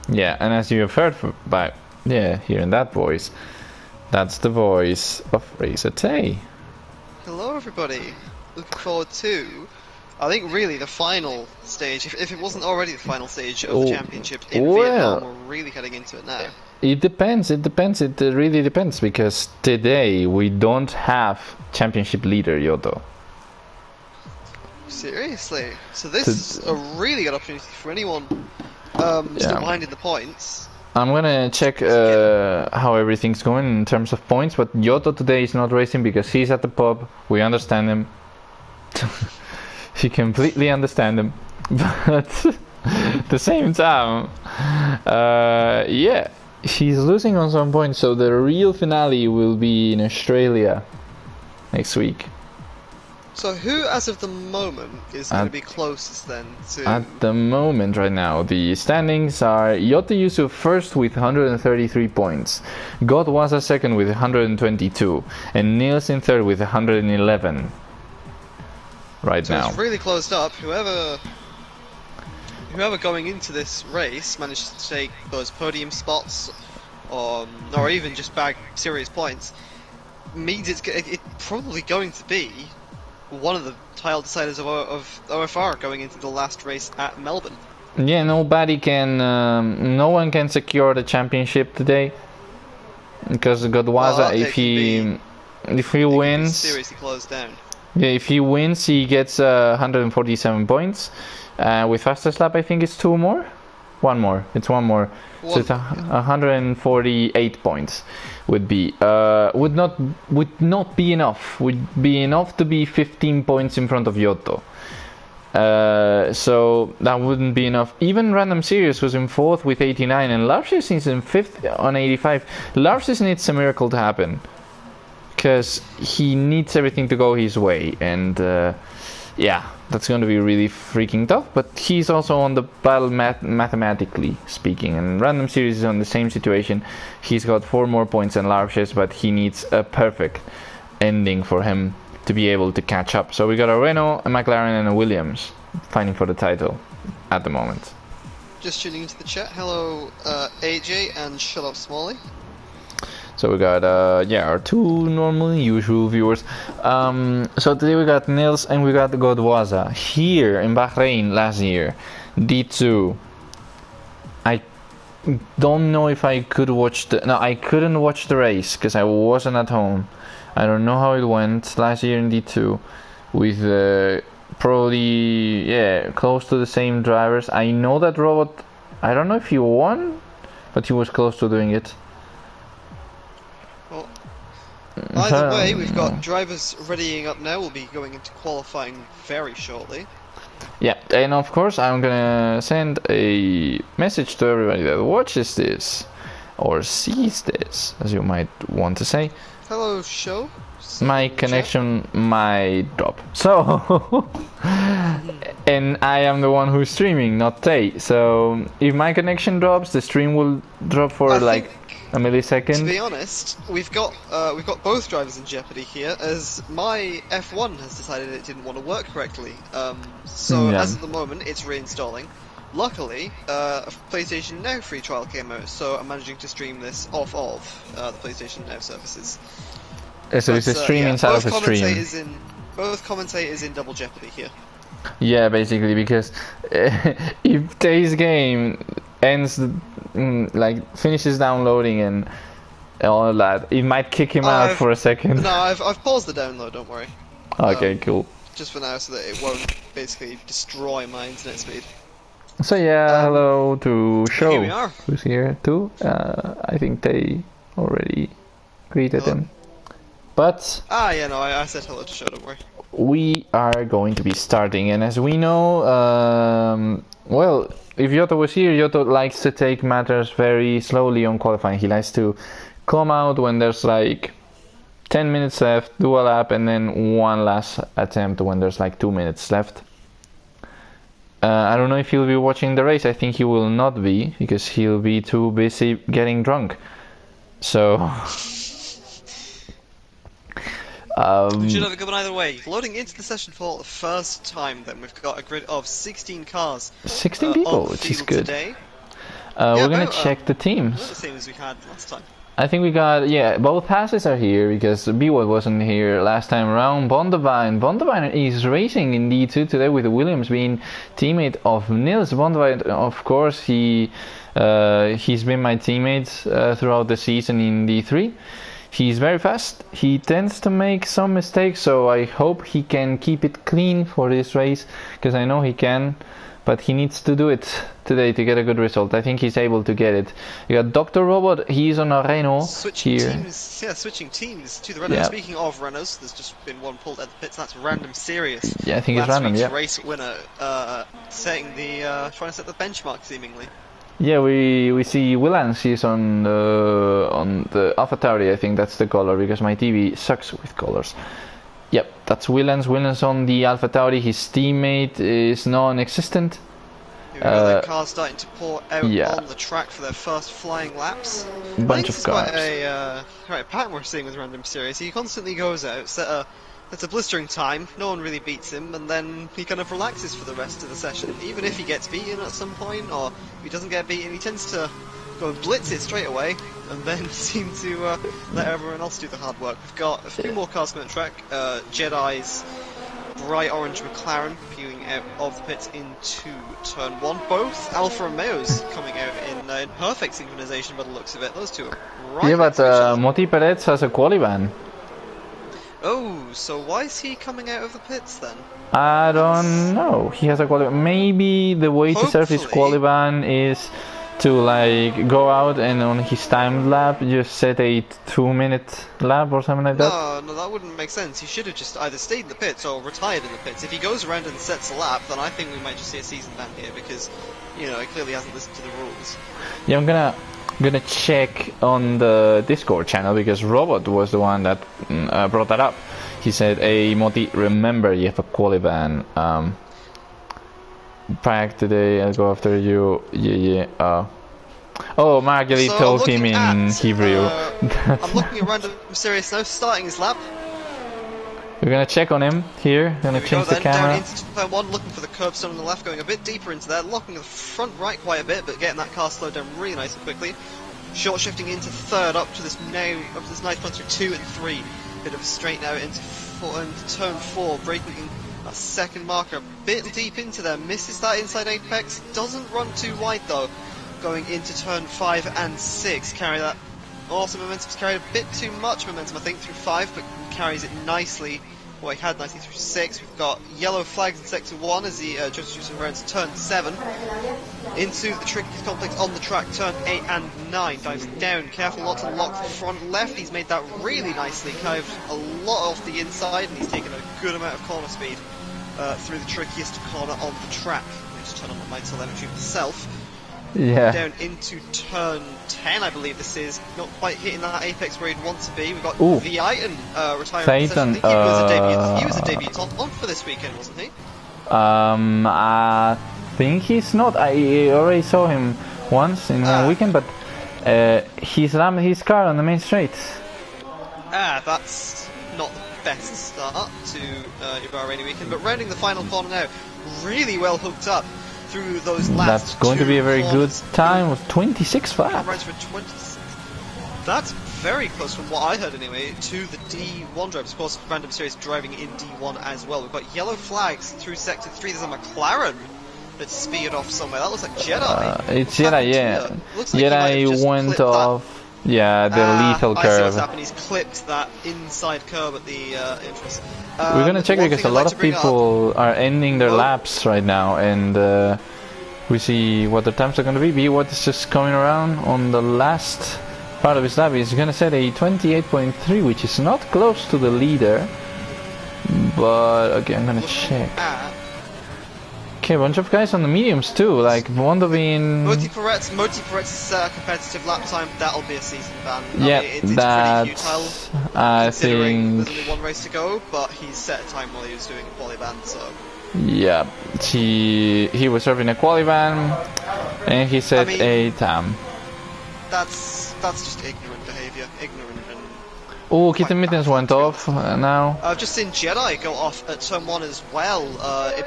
Yeah, and as you have heard by hearing that voice, that's the voice of Razor Tay. Hello everybody, looking forward to, I think really the final stage, if it wasn't already the final stage of the championship in Vietnam, we're really heading into it now. It depends, it really depends, because today we don't have championship leader Yoto. Seriously? So this is a really good opportunity for anyone still behind in the points. I'm gonna check how everything's going in terms of points, but Yoto today is not racing because he's at the pub. We understand him. We completely understand him. But at the same time, yeah, he's losing on some points, so the real finale will be in Australia next week. So who, as of the moment, is going to be closest then to... At the moment, right now, the standings are Yoto Yusuf first with 133 points, Godwaza second with 122, and Niels in third with 111. Right now. So it's really closed up. Whoever going into this race manages to take those podium spots, or even just bag serious points, means it's probably going to be one of the title deciders of OFR going into the last race at Melbourne. Yeah, nobody can, no one can secure the championship today, because Godwaza, if he wins, seriously closed down. Yeah, if he wins, he gets 147 points. With fastest lap, I think it's one more. It's one more. So it's 148 points. Would not be enough. Would be enough to be 15 points in front of Yoto. So that wouldn't be enough. Even Random Series was in 4th with 89, and Larsis is in 5th on 85. Larsis needs a miracle to happen, because he needs everything to go his way, and yeah, that's going to be really freaking tough. But he's also on the battle mathematically speaking, and Random Series is on the same situation. He's got 4 more points than Larches, but he needs a perfect ending for him to be able to catch up. So we got a Renault, a McLaren, and a Williams fighting for the title at the moment. Just tuning into the chat. Hello, AJ and Shut Up Smalley. So we got our 2 normal usual viewers. So today we got Nils and we got Godwaza here in Bahrain last year, D2. I don't know if I could watch I couldn't watch the race because I wasn't at home. I don't know how it went last year in D2 with probably close to the same drivers. I know that Robot, I don't know if he won, but he was close to doing it. Well, either way, we've got drivers readying up now. We'll be going into qualifying very shortly. Yeah, and of course I'm gonna send a message to everybody that watches this, or sees this, as you might want to say. Hello, show. My connection might drop. So, and I am the one who's streaming, not Tay. So, if my connection drops, the stream will drop for like a millisecond. To be honest, we've got both drivers in jeopardy here, as my F1 has decided it didn't want to work correctly. So as of the moment, it's reinstalling. Luckily, a PlayStation Now free trial came out, so I'm managing to stream this off of the PlayStation Now services. So it's a stream inside of a stream. Both commentators in double jeopardy here. Yeah, basically, because if Tay's game ends, finishes downloading and all that, it might kick him out for a second. No, I've paused the download, don't worry. Okay, cool. Just for now, so that it won't basically destroy my internet speed. So yeah, hello to Show, here we are. Who's here too. I think they already greeted him. But I said hello to Show, don't worry. We are going to be starting, and as we know, well, if Yoto was here, Yoto likes to take matters very slowly on qualifying. He likes to come out when there's like 10 minutes left, do a lap, and then one last attempt when there's like 2 minutes left. I don't know if he'll be watching the race. I think he will not be, because he'll be too busy getting drunk. So we should have it going either way. Loading into the session for the first time, then we've got a grid of 16 cars. 16 people, on the which is field good. Today. We're gonna check the teams. The same as we had last time. I think we got, yeah, both passes are here because B-Wood wasn't here last time around. Bondevine is racing in D2 today with Williams being teammate of Nils. Bondevine, of course, he's been my teammate throughout the season in D3. He's very fast. He tends to make some mistakes, so I hope he can keep it clean for this race because I know he can. But he needs to do it today to get a good result. I think he's able to get it. You got Dr. Robot, he's on a Renault switching here. Switching teams to the Renault. Yeah. Speaking of Renaults, there's just been one pulled at the pits. That's Random Serious. Yeah, I think it's Random, yeah. Race winner, setting the, trying to set the benchmark seemingly. Yeah, we see Willans, he's on the AlphaTauri, I think that's the color, because my TV sucks with colors. Yep, that's Willans. Willans on the AlphaTauri. His teammate is non-existent. The cars starting to pour out on the track for their first flying laps. Bunch of cars. Quite a pattern we're seeing with Random Series. He constantly goes out, sets a blistering time, no one really beats him, and then he kind of relaxes for the rest of the session. Even if he gets beaten at some point, or if he doesn't get beaten, he tends to go and blitz it straight away, and then seem to let everyone else do the hard work. We've got a few more cars coming on track. Jedi's bright orange McLaren peeling out of the pits into turn 1. Both Alfa Romeos coming out in perfect synchronization by the looks of it. Those two are right. Yeah, but Moti Perez has a quali ban. Oh, so why is he coming out of the pits then? I don't know. He has a quali ban. Maybe the way to serve his quali ban is to like go out and on his timed lap just set a 2-minute lap or something like that. No, that wouldn't make sense. He should have just either stayed in the pits or retired in the pits. If he goes around and sets a lap, then I think we might just see a season ban here because, you know, he clearly hasn't listened to the rules. Yeah, I'm gonna check on the Discord channel because Robot was the one that brought that up. He said, "Hey Moti, remember you have a quali ban. Back today, I'll go after you." Oh, Marguerite told him in Hebrew. I'm looking at Random Serious now, starting his lap. We're gonna check on him here. Gonna change the camera. Down into turn 1, looking for the curbstone on the left, going a bit deeper into there, locking the front right quite a bit, but getting that car slowed down really nice and quickly. Short shifting into third, up to this nice punch through 2 and 3. Bit of a straight now into turn 4, braking in that second marker, a bit deep into there, misses that inside apex, doesn't run too wide though. Going into turn 5 and 6, carry that awesome momentum, carried a bit too much momentum I think through 5, but carries it nicely, well he had nicely through 6. We've got yellow flags in sector 1 as he just shoots around to turn 7. Into the trickiest complex on the track, turn 8 and 9, dives down, careful not to lock the front left. He's made that really nicely, curved a lot off the inside, and he's taken a good amount of corner speed through the trickiest corner on the track. Just turn on the mic telemetry himself. Yeah. Down into turn 10, I believe this is, not quite hitting that apex where he'd want to be. We've got Viaton retiring. He was a debutant for this weekend, wasn't he? I think he's not. I already saw him once in one weekend, but he slammed his car on the main straight. That's not the best start to your Bahrain weekend, but rounding the final corner now, really well hooked up through those last That's going to be a very good time with 26 flaps. That's very close from what I heard anyway to the D1 drivers. Of course, Random Series driving in D1 as well. We've got yellow flags through sector 3. There's a McLaren that's speared off somewhere. That looks like Jedi. It's Jedi, yeah. Like Jedi went off. Yeah, the lethal curve. I see what's happened. He's clipped that inside curve at the entrance. We're gonna check because a lot of people are ending their laps right now, and we see what the times are gonna be. What is just coming around on the last part of his lap. He's gonna set a 28.3, which is not close to the leader. But okay, I'm gonna check. Okay, a bunch of guys on the mediums too, like Bondovine. Moti Peretz competitive lap time, that'll be a season ban. Yeah, it's that's pretty futile, I think there's only one race to go, but he's set a time while he was doing a quali ban, so... Yeah, he was serving a quali ban, and he set a time. That's just ignorant behaviour, ignorant and Oh, Kitten Mittens went off now. I've just seen Jedi go off at turn 1 as well,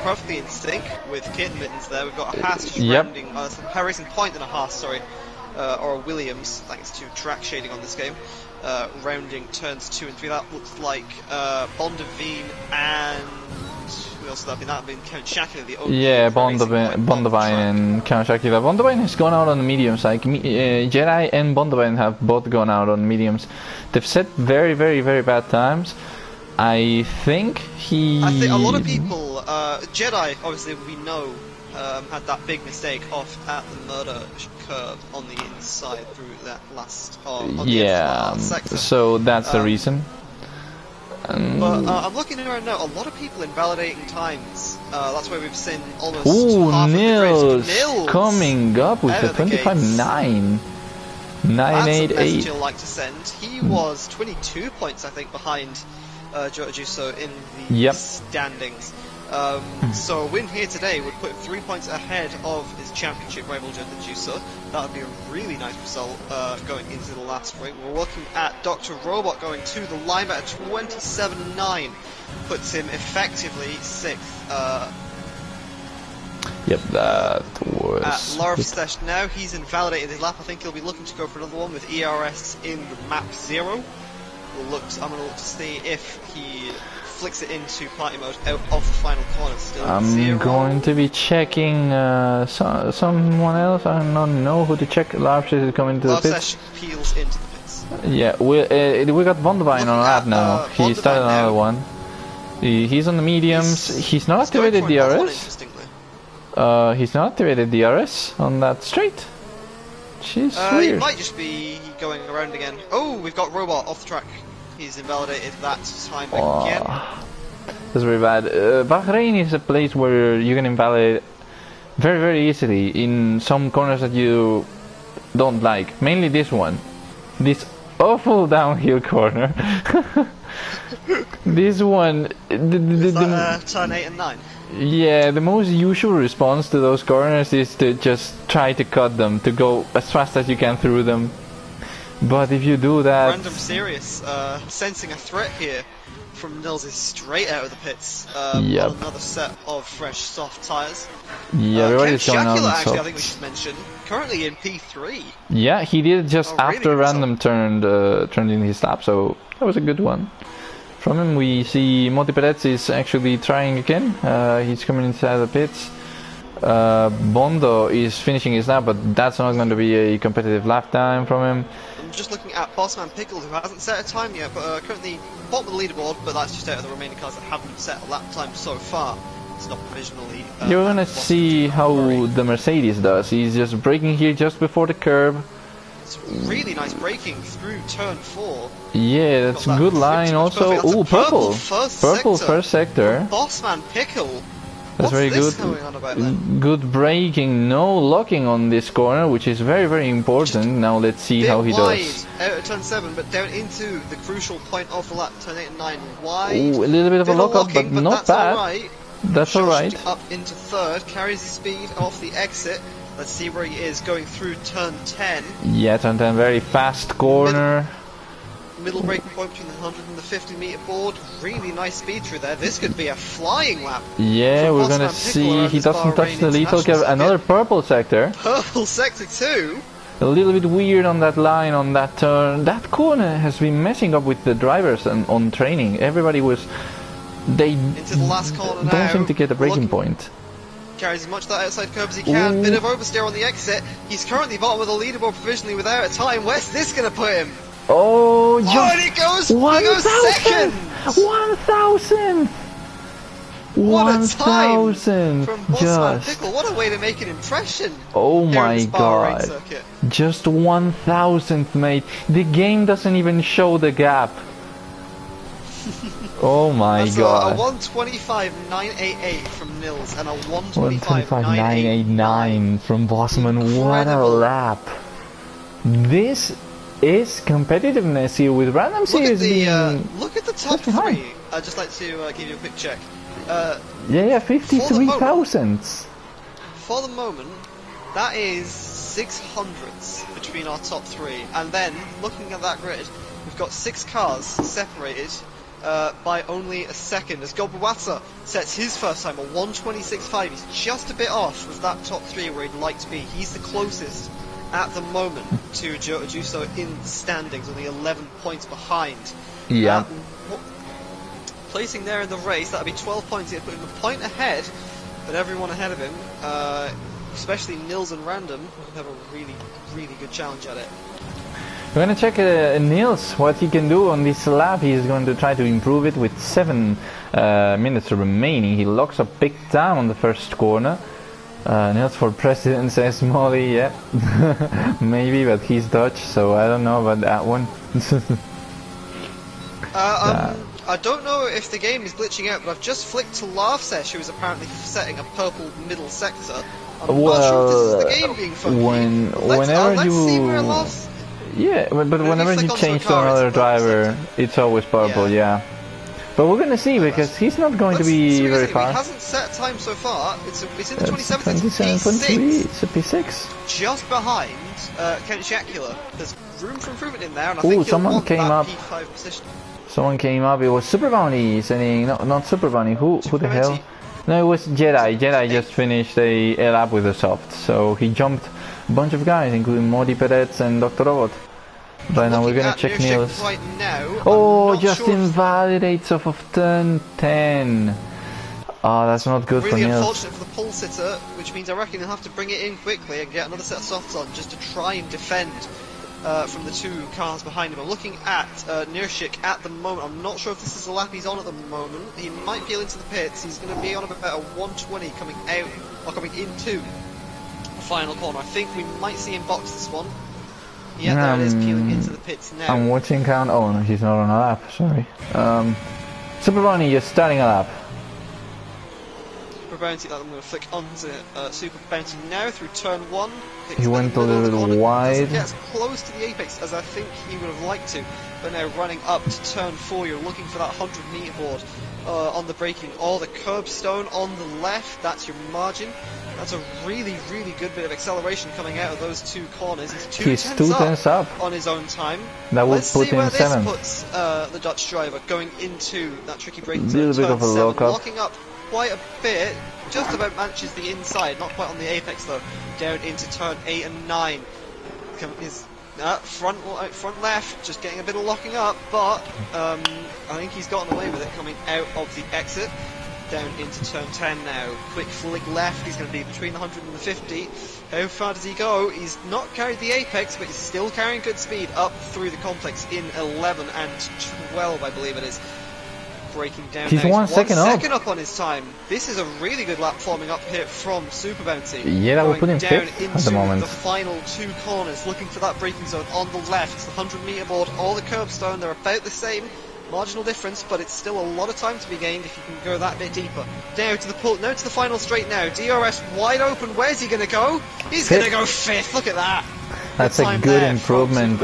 perfectly in sync with Kitten Mittens there. We've got a Haas just rounding, a Racing Point and a Haas, sorry, or a Williams, thanks to track shading on this game, rounding turns 2 and 3. That looks like Bondavine and... who else would that be? That would be Count Shakila, the only... Yeah, Bondavine and Count Shakila. Bondavine has gone out on the mediums, like Jedi and Bondavine have both gone out on mediums. They've set very, very, very bad times. I think a lot of people, Jedi, obviously we know, had that big mistake off at the murder curve on the inside through that last, on the last sector. So that's the reason. But I'm looking around now, a lot of people invalidating times. That's why we've seen almost half Nils of the Nils coming up with the 25-9. 9-8-8. That's a message you'll like to send. He was 22 points, I think, behind Jotajuso in the standings. So a win here today would put him 3 points ahead of his championship rival Jotajuso. That would be a really nice result going into the last ring. We're looking at Dr. Robot going to the line at 27-9. Puts him effectively 6th. Yep, that was... At Larfstesh now, he's invalidated his lap. I think he'll be looking to go for another one with ERS in the map 0. I'm going to look to see if he flicks it into party mode out of the final corner. Still I'm 0. going to be checking someone else. I don't know who to check. Larfstesh is coming to the pits. Peels into the pits. Yeah, we got Bondavine on lap now. He started another one. He's on the mediums. He's not activated DRS. He's not activated DRS on that straight. She's weird. He might just be going around again. Oh, we've got Robot off the track. He's invalidated that time again. That's very bad. Bahrain is a place where you can invalidate very, very easily in some corners that you don't like. Mainly this one. This awful downhill corner. This one... Is that turn 8 and 9? Yeah, the most usual response to those corners is to just try to cut them, to go as fast as you can through them. But if you do that... Random Serious, sensing a threat here from Nils is straight out of the pits. Yep. On another set of fresh soft tyres. Yeah, everybody's going on Shakila, actually, soft. I think we should mention, currently in P3. Yeah, he did just after really Random turned in his lap, so that was a good one. From him we see Monty Perez is actually trying again. He's coming inside the pits. Bondo is finishing his lap, but that's not going to be a competitive lap time from him. I'm just looking at Bossman Pickle, who hasn't set a time yet, but currently bottom of the leaderboard, but that's just out of the remaining cars that haven't set a lap time so far. It's not provisionally... You're going to see how the Mercedes does. He's just braking here just before the curb. It's really nice braking through turn 4. Yeah, that's a good line also. Ooh, purple first sector. Bossman Pickle. That's very good. Going on about that? Good braking, no locking on this corner, which is very, very important. Now let's see how he does. Out of turn 7, but down into the crucial point of the lap, turn 8 and 9 wide. Ooh, a little bit of a lockup, but not bad. Right. That's alright. Up into 3rd, carries the speed off the exit. Let's see where he is going through turn 10. Yeah, turn 10, very fast corner. Middle braking point between the 100 and the 50 meter board. Really nice speed through there. This could be a flying lap. Yeah, we're gonna see. He doesn't touch the lethal curve. Another purple sector. Purple sector 2. A little bit weird on that line, on that turn. That corner has been messing up with the drivers and on training. Everybody was... They into the last corner now. Don't seem to get a braking point. Carries as much of that outside curve as he can. Ooh. Bit of oversteer on the exit. He's currently bottom of the leaderboard provisionally without a time. Where's this going to put him? Oh, and he goes 2nd! 1,000! What a time from Bossman Just... Pickle. What a way to make an impression. Oh my god. Just 1,000th, mate. The game doesn't even show the gap. Oh my god. A 125.988 from Nils and a 125.989 from Bossman. What a lap. This is competitiveness here with Random Series look at the top 3. I'd just like to give you a quick check. Yeah, 53,000. For the moment, that is 600ths between our top three. And then, looking at that grid, we've got 6 cars separated by only a second, as Gobawata sets his first time at 1:26.5. He's just a bit off of that top 3 where he'd like to be. He's the closest at the moment to Juso in the standings, only 11 points behind. Yeah. Placing there in the race, that would be 12 points. He'd put him a point ahead, but everyone ahead of him, especially Nils and Random, have a really, really good challenge at it. We're going to check Nils, what he can do on this lap. He's going to try to improve it with 7 minutes remaining. He locks up big time on the first corner. Nils for president, says Molly. Yeah, maybe, but he's Dutch, so I don't know about that one. I don't know if the game is glitching out, but I've just flicked to Laughsesh, who is apparently setting a purple middle sector. I'm not sure if this is the game being funky. Let's see where Laughsesh... Yeah, but whenever you change to another driver, it's always purple, yeah. But we're gonna see, because he's not going to be very far. He hasn't set time so far. It's in the 27th. It's P6. It's a P6. Just behind Kent Shakula. There's room for improvement in there, and I think someone came up. P5 position. Someone came up. It was Super Bounty saying, not Super Bounty. Who the hell? No, it was Jedi. Jedi just finished a lap with a soft, so he jumped a bunch of guys, including Modi Perez and Dr. Robot. But now we're gonna check Nils. Right now, oh, just invalidates off of turn 10. Oh, that's not good for Nils. Really unfortunate for the pole sitter, which means I reckon he'll have to bring it in quickly and get another set of softs on just to try and defend from the 2 cars behind him. I'm looking at Nirshik at the moment. I'm not sure if this is the lap he's on at the moment. He might peel into the pits. He's going to be on about a 120 coming out, or coming into the final corner. I think we might see him box this one. Yeah, there it is, peeling into the pits now. I'm watching count. Oh no, he's not on a lap, sorry. Super Bounty, you're starting a lap. Super Bounty, I'm going to flick onto Super Bounty now through turn 1. He went a little bit wide. Doesn't get as close to the apex as I think he would have liked to. But now running up to turn 4, you're looking for that 100 meter board on the braking, or the curbstone on the left. That's your margin. That's a really, really good bit of acceleration coming out of those 2 corners. He's 2 tenths up on his own time. That would put him 7. Let's see where this puts the Dutch driver going into that tricky braking zone. A little bit of a lock up. Locking up quite a bit. Just about matches the inside, not quite on the apex though. Down into turn 8 and 9. His front left, just getting a bit of locking up, but I think he's gotten away with it coming out of the exit. Down into turn 10 now. Quick flick left, he's going to be between the 100 and the 50. How far does he go? He's not carried the apex, but he's still carrying good speed up through the complex in 11 and 12, I believe it is. Breaking down. He's now. 1 second up. 1 second up on his time. This is a really good lap forming up here from Super Bounty. Yeah, that would put him down 5th into at the moment. The final 2 corners, looking for that braking zone on the left. It's the 100 meter board or the curbstone. They're about the same. Marginal difference, but it's still a lot of time to be gained if you can go that bit deeper. Now to the final straight now. DRS wide open. Where's he going to go? He's going to go 5th. Look at that. That's a good improvement.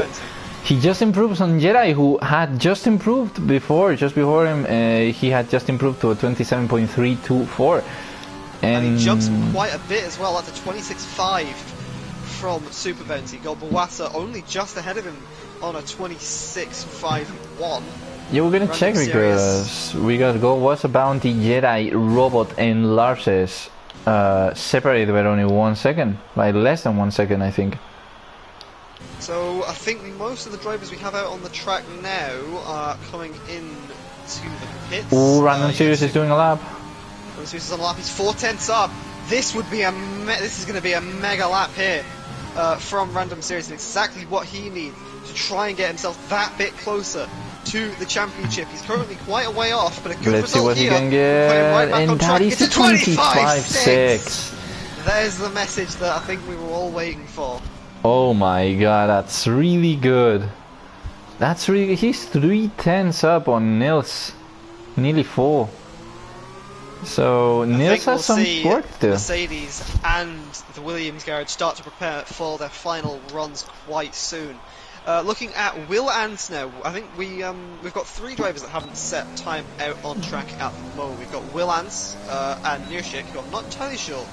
He just improves on Jedi, who had just improved before. Just before him, he had just improved to a 27.324. And he jumps quite a bit as well. That's a 26.5 from Super Bounty. Gobawata only just ahead of him on a 26.51. Yeah, we're gonna check because we got Gobawata, Bounty, Jedi, Robot, and Larses separated by only 1 second, by less than 1 second, I think. So I think most of the drivers we have out on the track now are coming in to the pits. Ooh, Random Series is doing a lap. Random Series is on a lap. He's 4 tenths up. This would be this is going to be a mega lap here from Random Series, and exactly what he needs to try and get himself that bit closer to the championship. He's currently quite a way off, but a good Let's see what here. he can get. Right back and on track. that is the 25.6. There's the message that I think we were all waiting for. Oh my god, that's really good. That's really... He's 3 tenths up on Nils. Nearly 4. So Nils has some work to do. Mercedes and the Williams garage start to prepare for their final runs quite soon. Looking at Will Ants now, I think we've got 3 drivers that haven't set time out on track at the moment. We've got Will Ants and Nirshik, who I'm not entirely sure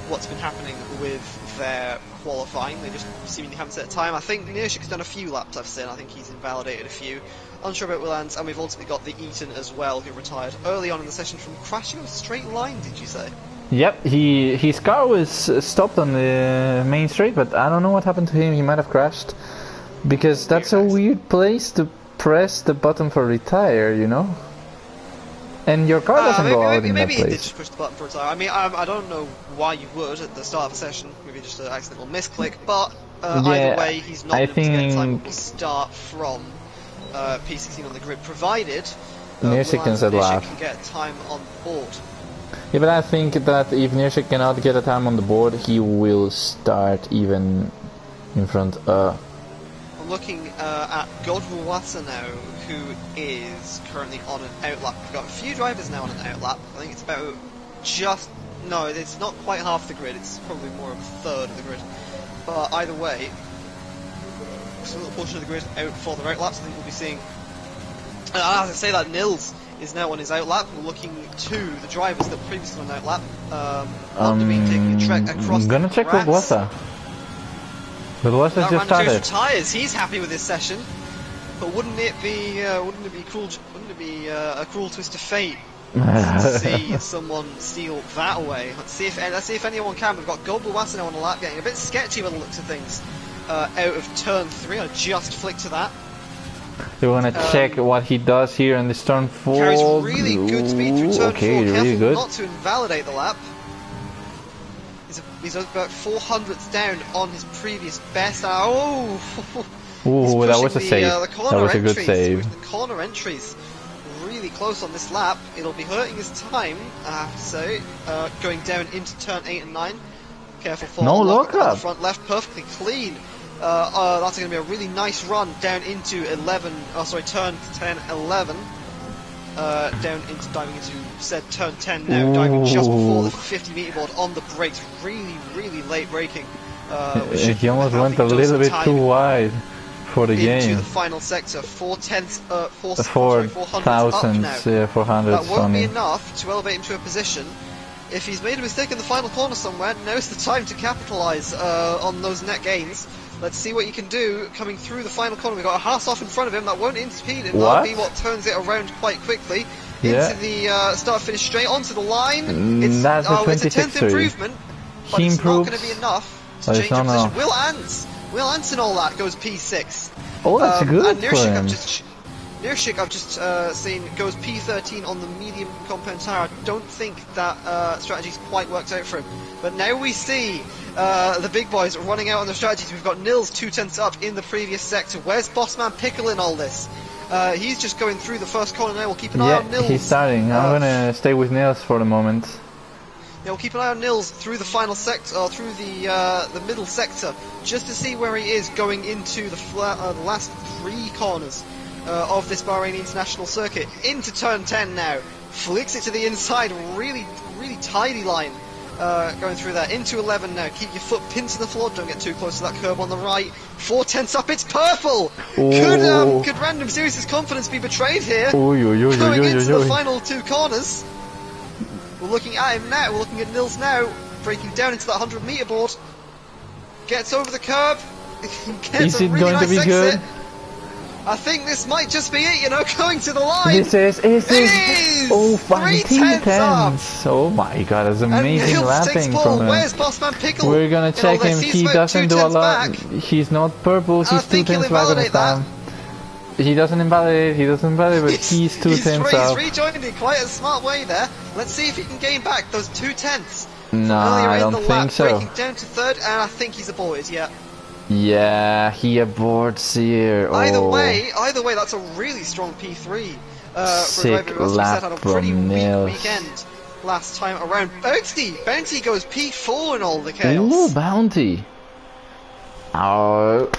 what's been happening with their qualifying. They just seemingly haven't set a time. I think Nierschik's done a few laps, I've seen. I think he's invalidated a few. Unsure about Willans, and we've also got the Eaton as well, who retired early on in the session from crashing on a straight line, did you say? Yep, his car was stopped on the main straight, but I don't know what happened to him. He might have crashed, because that's a weird place to press the button for retire, you know? And your car doesn't go out in that place. Maybe he did just push the button for retire. I mean, I don't know why you would at the start of a session. Maybe just an accidental misclick, but either way, he's not going to get time when we start from P16 on the grid, provided Nierschik can get time on board. Yeah, but I think that if Nierschik cannot get a time on the board, he will start even in front. I'm looking at Godwawasa now, who is currently on an outlap. We've got a few drivers now on an outlap. I think it's about no, it's not quite half the grid. It's probably more of a third of the grid. But either way, a little portion of the grid out for the outlaps. I think we'll be seeing. As I say that, Nils is now on his outlap. We're looking to the drivers that were previously on outlap. Taking a trek across. I'm gonna check Godwasa. Godwasa just started. Tires. He's happy with this session, but wouldn't it be cruel? Wouldn't it be a cruel twist of fate to see someone steal that away? Let's see if anyone can. We've got Godwasa now on the lap, getting a bit sketchy by the looks of things. Out of turn 3, I just flicked to that. We're gonna check what he does here in this turn 4. Carries really good speed through turn 4. Really Careful good. not to invalidate the lap. He's about 400ths down on his previous best. Ooh, that was a save. That was a good save. The corner entries really close on this lap. It'll be hurting his time, I have to say. Going down into turn 8 and 9. Careful for no lockup. Front left, perfectly clean. That's going to be a really nice run down into turn 10, 11. Diving into said turn 10 now, diving just before the 50 meter board on the brakes. Really, really late braking. He almost went a little bit too wide for the game. Into the final sector, 400 thousandths, yeah, 400. That won't be enough to elevate him to a position. If he's made a mistake in the final corner somewhere, now's the time to capitalise on those net gains. Let's see what he can do coming through the final corner. We've got a Haas off in front of him that won't impede him. That'll be what turns it around quite quickly. Into the start-finish straight onto the line. It's a 10th improvement, but it's not going to be enough to change your position. Will Anson all that goes P6. Oh, that's good and for him. Nierschik, I've just seen, goes P13 on the medium compound tyre. I don't think that strategy's quite worked out for him. But now we see the big boys running out on their strategies. We've got Nils 2/10 up in the previous sector. Where's Bossman Pickle in all this? He's just going through the first corner now. We'll keep an eye on Nils. He's starting. I'm going to stay with Nils for the moment. Yeah, we'll keep an eye on Nils through the final sector, or through the middle sector, just to see where he is going into the last 3 corners of this Bahrain International Circuit. Into turn 10 now. Flicks it to the inside. Really, really tidy line. Going through there. Into 11 now. Keep your foot pinned to the floor. Don't get too close to that curb on the right. 4/10 up. It's purple! Could Random Series' confidence be betrayed here? Going into the final 2 corners. We're looking at him now. We're looking at Nils now. Breaking down into that 100 meter board. Gets over the curb. Is it going to be good? I think this might just be it, going to the line. It is. Oh, 5 T10s. Oh my god, that's amazing lapping from him. Where's Bossman Pickle? We're gonna check him. He doesn't do a lot. He's not purple. He's 2/10 back this time. He doesn't invalidate. But he's 2/10 out. He's rejoined in quite a smart way there. Let's see if he can gain back those 2/10s. No, I don't think so. Breaking down to 3rd, and I think he's aborted. Yeah, he aborts here. Either way, that's a really strong P3 for a driver who lap had a pretty weak Nils. weekend last time around. Bounty goes P4 in all the chaos. Ooh, Bounty. Oh,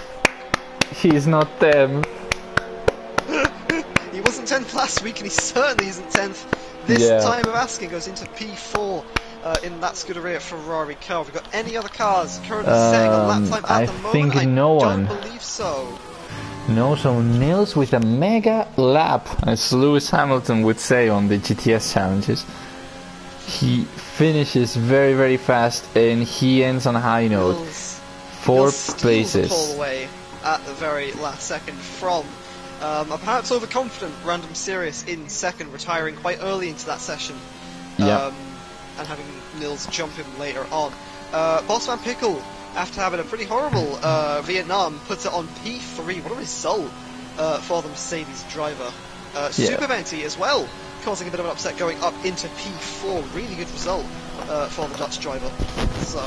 he's not 10th. He wasn't 10th last week, and he certainly isn't 10th this time of asking. Goes into P4. In that Scuderia Ferrari car. Have we got any other cars currently setting a lap time at the moment? I think no one. I don't believe so. No, so Nils with a mega lap, as Lewis Hamilton would say on the GTS challenges. he finishes very, very fast, and he ends on a high note. Four places. Pull away at the very last second from a perhaps overconfident Random Serious in second, retiring quite early into that session. Yeah. And having Nils jump him later on. Bossman Pickle, after having a pretty horrible Vietnam, puts it on P3. What a result for the Mercedes driver. Super Venti as well, causing a bit of an upset, going up into P4. Really good result for the Dutch driver. So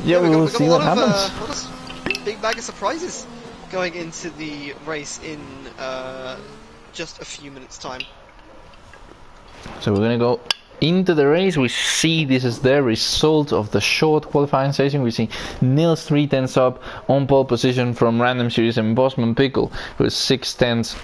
yeah, we'll see what happens. Big bag of surprises going into the race in just a few minutes' time. So we're gonna go into the race. We see this is the result of the short qualifying session. We see Nils 3/10 up on pole position from Random Series, and Bossman Pickle, who is 6/10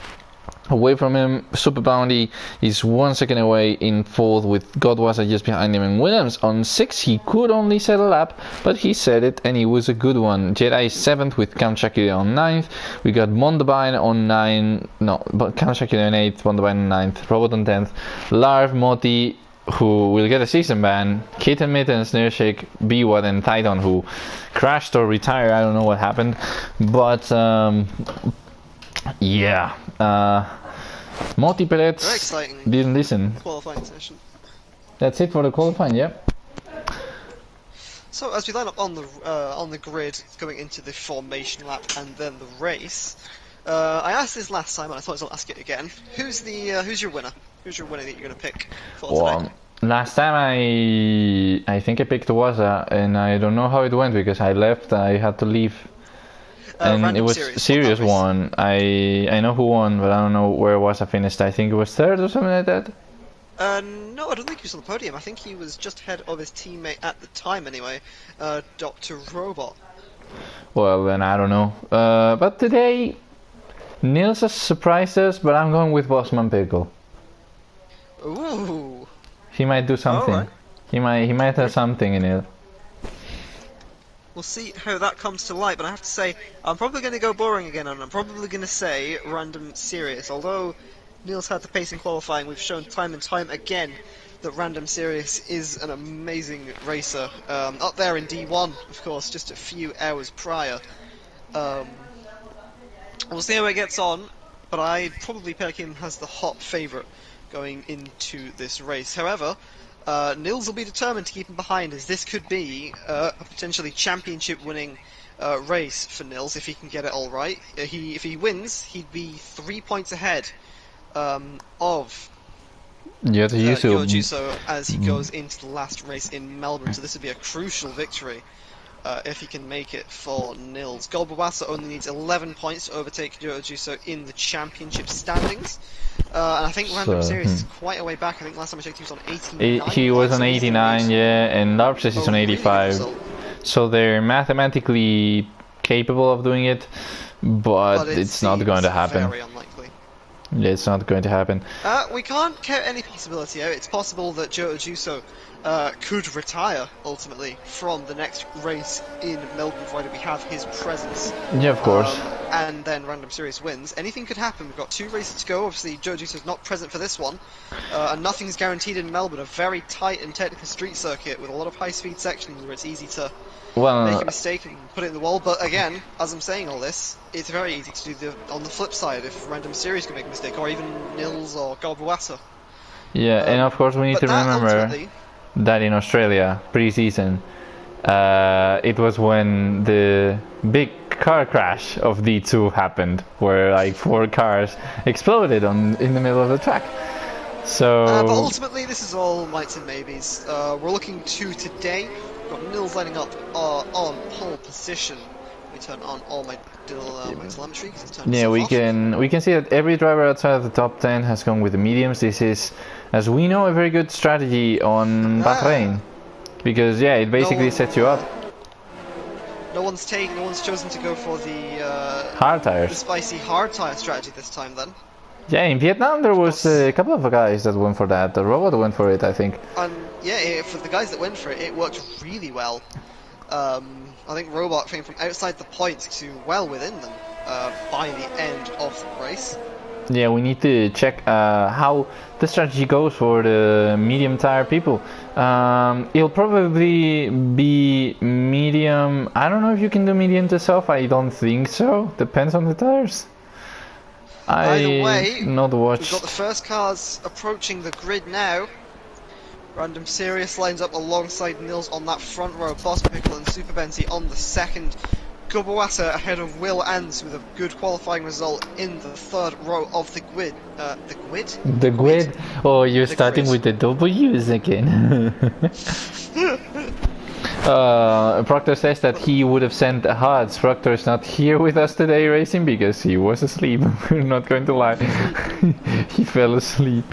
away from him. Super Bounty is 1 second away in fourth, with Godwassa just behind him, and Williams on 6. He could only set a lap, but he set it, and it was a good one. Jedi is 7th with Cam Shakiri on 9th. We got Mondabine on 9. No, but Cam Shakiri on 8th, Mondabine on 9th, Robot on 10th, Larv, Moti, who will get a season ban, Kitten Mitten, Snareshake, B1, and Titan, who crashed or retired. I don't know what happened, but yeah. Moti Perez didn't listen. Qualifying session. That's it for the qualifying, yeah. So as we line up on the grid, going into the formation lap and then the race, I asked this last time, and I thought I'll ask it again. Who's your winner? Who's your winner that you're going to pick for today? Last time I think I picked Waza, and I don't know how it went because I left. I had to leave. And it was serious one. I know who won, but I don't know where was I finished. I think it was third or something like that. No, I don't think he was on the podium. I think he was just ahead of his teammate at the time anyway, Dr. Robot. Well, then I don't know. But today, Nils has surprised us, but I'm going with Bossman Pickle. Ooh. He might do something. Right. He might have something in it. We'll see how that comes to light, but I have to say, I'm probably going to go boring again, and I'm probably going to say Random Serious. Although Nils had the pace in qualifying, we've shown time and time again that Random Serious is an amazing racer. Up there in D1, of course, just a few hours prior. We'll see how it gets on, but I'd probably pick him as the hot favourite going into this race. However, Nils will be determined to keep him behind, as this could be a potentially championship-winning race for Nils if he can get it all right. If he wins, he'd be 3 points ahead of Yojuso as he goes into the last race in Melbourne. So this would be a crucial victory if he can make it for Nils. Golbawasa only needs 11 points to overtake Yojuso in the championship standings. And I think Random Series is quite a way back. I think last time I checked he was on 89. He was on 89, yeah, and Larpses is on 85. Really, so they're mathematically capable of doing it, but it's not going to happen. Very unlikely. Yeah, it's not going to happen. We can't count any possibility out. It's possible that Yojuso could retire ultimately from the next race in Melbourne, provided we have his presence. Yeah, of course. And then Random Series wins. Anything could happen. We've got 2 races to go. Obviously, Yojuso's not present for this one, and nothing's guaranteed in Melbourne. A very tight and technical street circuit with a lot of high-speed sections where it's easy to make a mistake and put it in the wall. But again, as I'm saying all this, it's very easy to do on the flip side if Random Series can make a mistake, or even Nils or Golbawasa. Yeah, and of course we need to remember that in Australia, pre-season, it was when the big car crash of D2 happened, where like 4 cars exploded in the middle of the track. So but ultimately this is all mights and maybes. We're looking to today. We've got Nils lining up on pole position. Let me turn on all my telemetry because it's turned off. we can see that every driver outside of the top 10 has gone with the mediums. This is, as we know, a very good strategy on Bahrain, because it basically sets you up. No one's chosen to go for the hard tires. The spicy hard tire strategy this time then. Yeah, in Vietnam there was a couple of guys that went for that. The Robot went for it, I think. And yeah, for the guys that went for it, it worked really well. I think Robot came from outside the points to well within them by the end of the race. Yeah, we need to check how the strategy goes for the medium tire people. It'll probably be medium. I don't know if you can do medium to soft. I don't think so. Depends on the tires. Either way, not watch. we've got the first cars approaching the grid now. Random Serious lines up alongside Nils on that front row. Boss Pickle and Super Benzi on the second. Gubawasa ahead of Will Ans with a good qualifying result in the third row of the grid. The grid? The grid? Oh, you're starting with the W's again. Proctor says that he would have sent HUDs. Proctor is not here with us today racing because he was asleep. We're not going to lie. He fell asleep.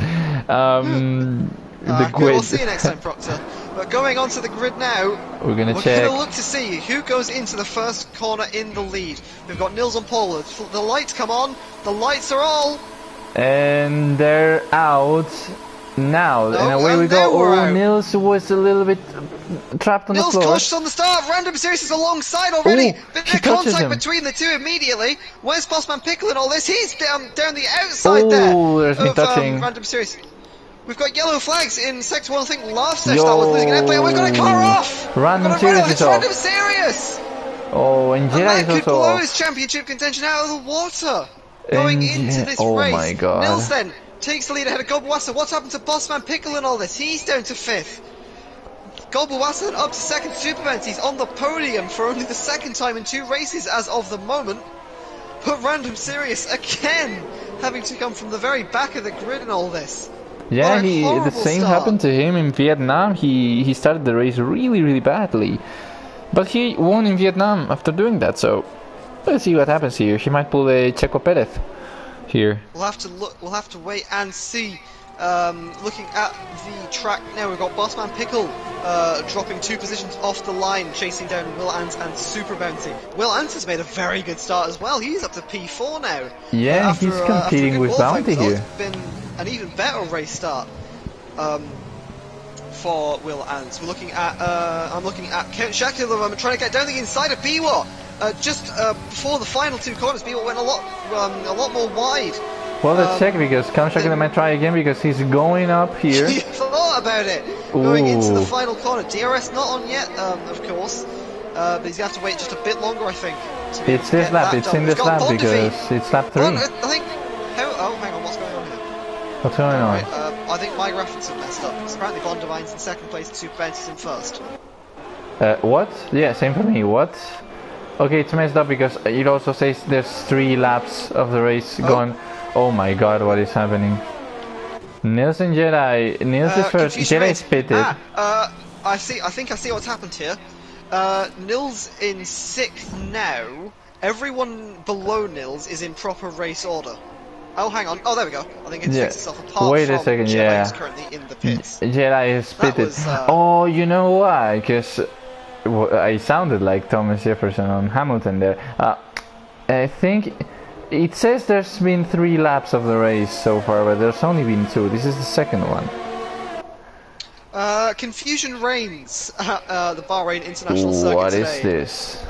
The grid. We'll see you next time, Proctor. But going on to the grid now, we're going to look to see who goes into the first corner in the lead. We've got Nils on pole. The lights come on. The lights are all. And they're out now. No, and away we go. Oh, Nils was a little bit trapped on the floor. Nils cautious on the start. Random Series is alongside already. Bit of contact between the two immediately. Where's Bossman Pickle and all this? He's down the outside there. Oh, there's me touching. Random Series. We've got yellow flags in sector 1, I think last session that was losing an airplane. We've got a car off! Random Serious is off. Random Serious! Oh, and Jedi is also could blow off. his championship contention out of the water going into this race. My god. Nils then takes the lead ahead of Gobawasa. What's happened to Bossman Pickle and all this? He's down to 5th. Gobawasa up to 2nd. Superman, he's on the podium for only the 2nd time in 2 races as of the moment. But Random Serious again having to come from the very back of the grid in all this. Yeah, the same happened to him in Vietnam. He started the race really badly, but he won in Vietnam after doing that. So let's see what happens here. He might pull a Checo Perez here. We'll have to look. We'll have to wait and see. Looking at the track now, we've got Bossman Pickle dropping 2 positions off the line, chasing down Will Ant and Super Bounty. Will Ant has made a very good start as well. He's up to P4 now. Yeah, he's competing with Bounty here. It's been an even better race start for Will Ant. We're looking at I'm looking at Count Shakir at the moment, trying to get down the inside of Biwa. Just before the final 2 corners, Biwa went a lot more wide. Well, let's check because Count Shakir might try again because he's going up here. He thought about it. Going into the final corner. DRS not on yet, of course. But he's going to have to wait just a bit longer, I think. It's this lap. It's in this lap because it's lap 3. I think. Oh, hang on. What's going on here? What's going on? I think my graphics are messed up. Because apparently Bondivine's in 2nd place and Super Ben's in 1st. What? Yeah, same for me. What? Okay, it's messed up because it also says there's 3 laps of the race going. Oh my god, what is happening? Nils and Jedi. Nils is first. Jedi is pitted. I think I see what's happened here. Nils in 6th now. Everyone below Nils is in proper race order. Oh, hang on. Oh, there we go. I think it's fixed itself apart. Wait a second, Jedi is currently in the pits. Jedi is pitted. Oh, you know why? Because I sounded like Thomas Jefferson on Hamilton there. I think it says there's been 3 laps of the race so far, but there's only been 2. This is the 2nd one. Confusion reigns at the Bahrain International Circuit What today. is this?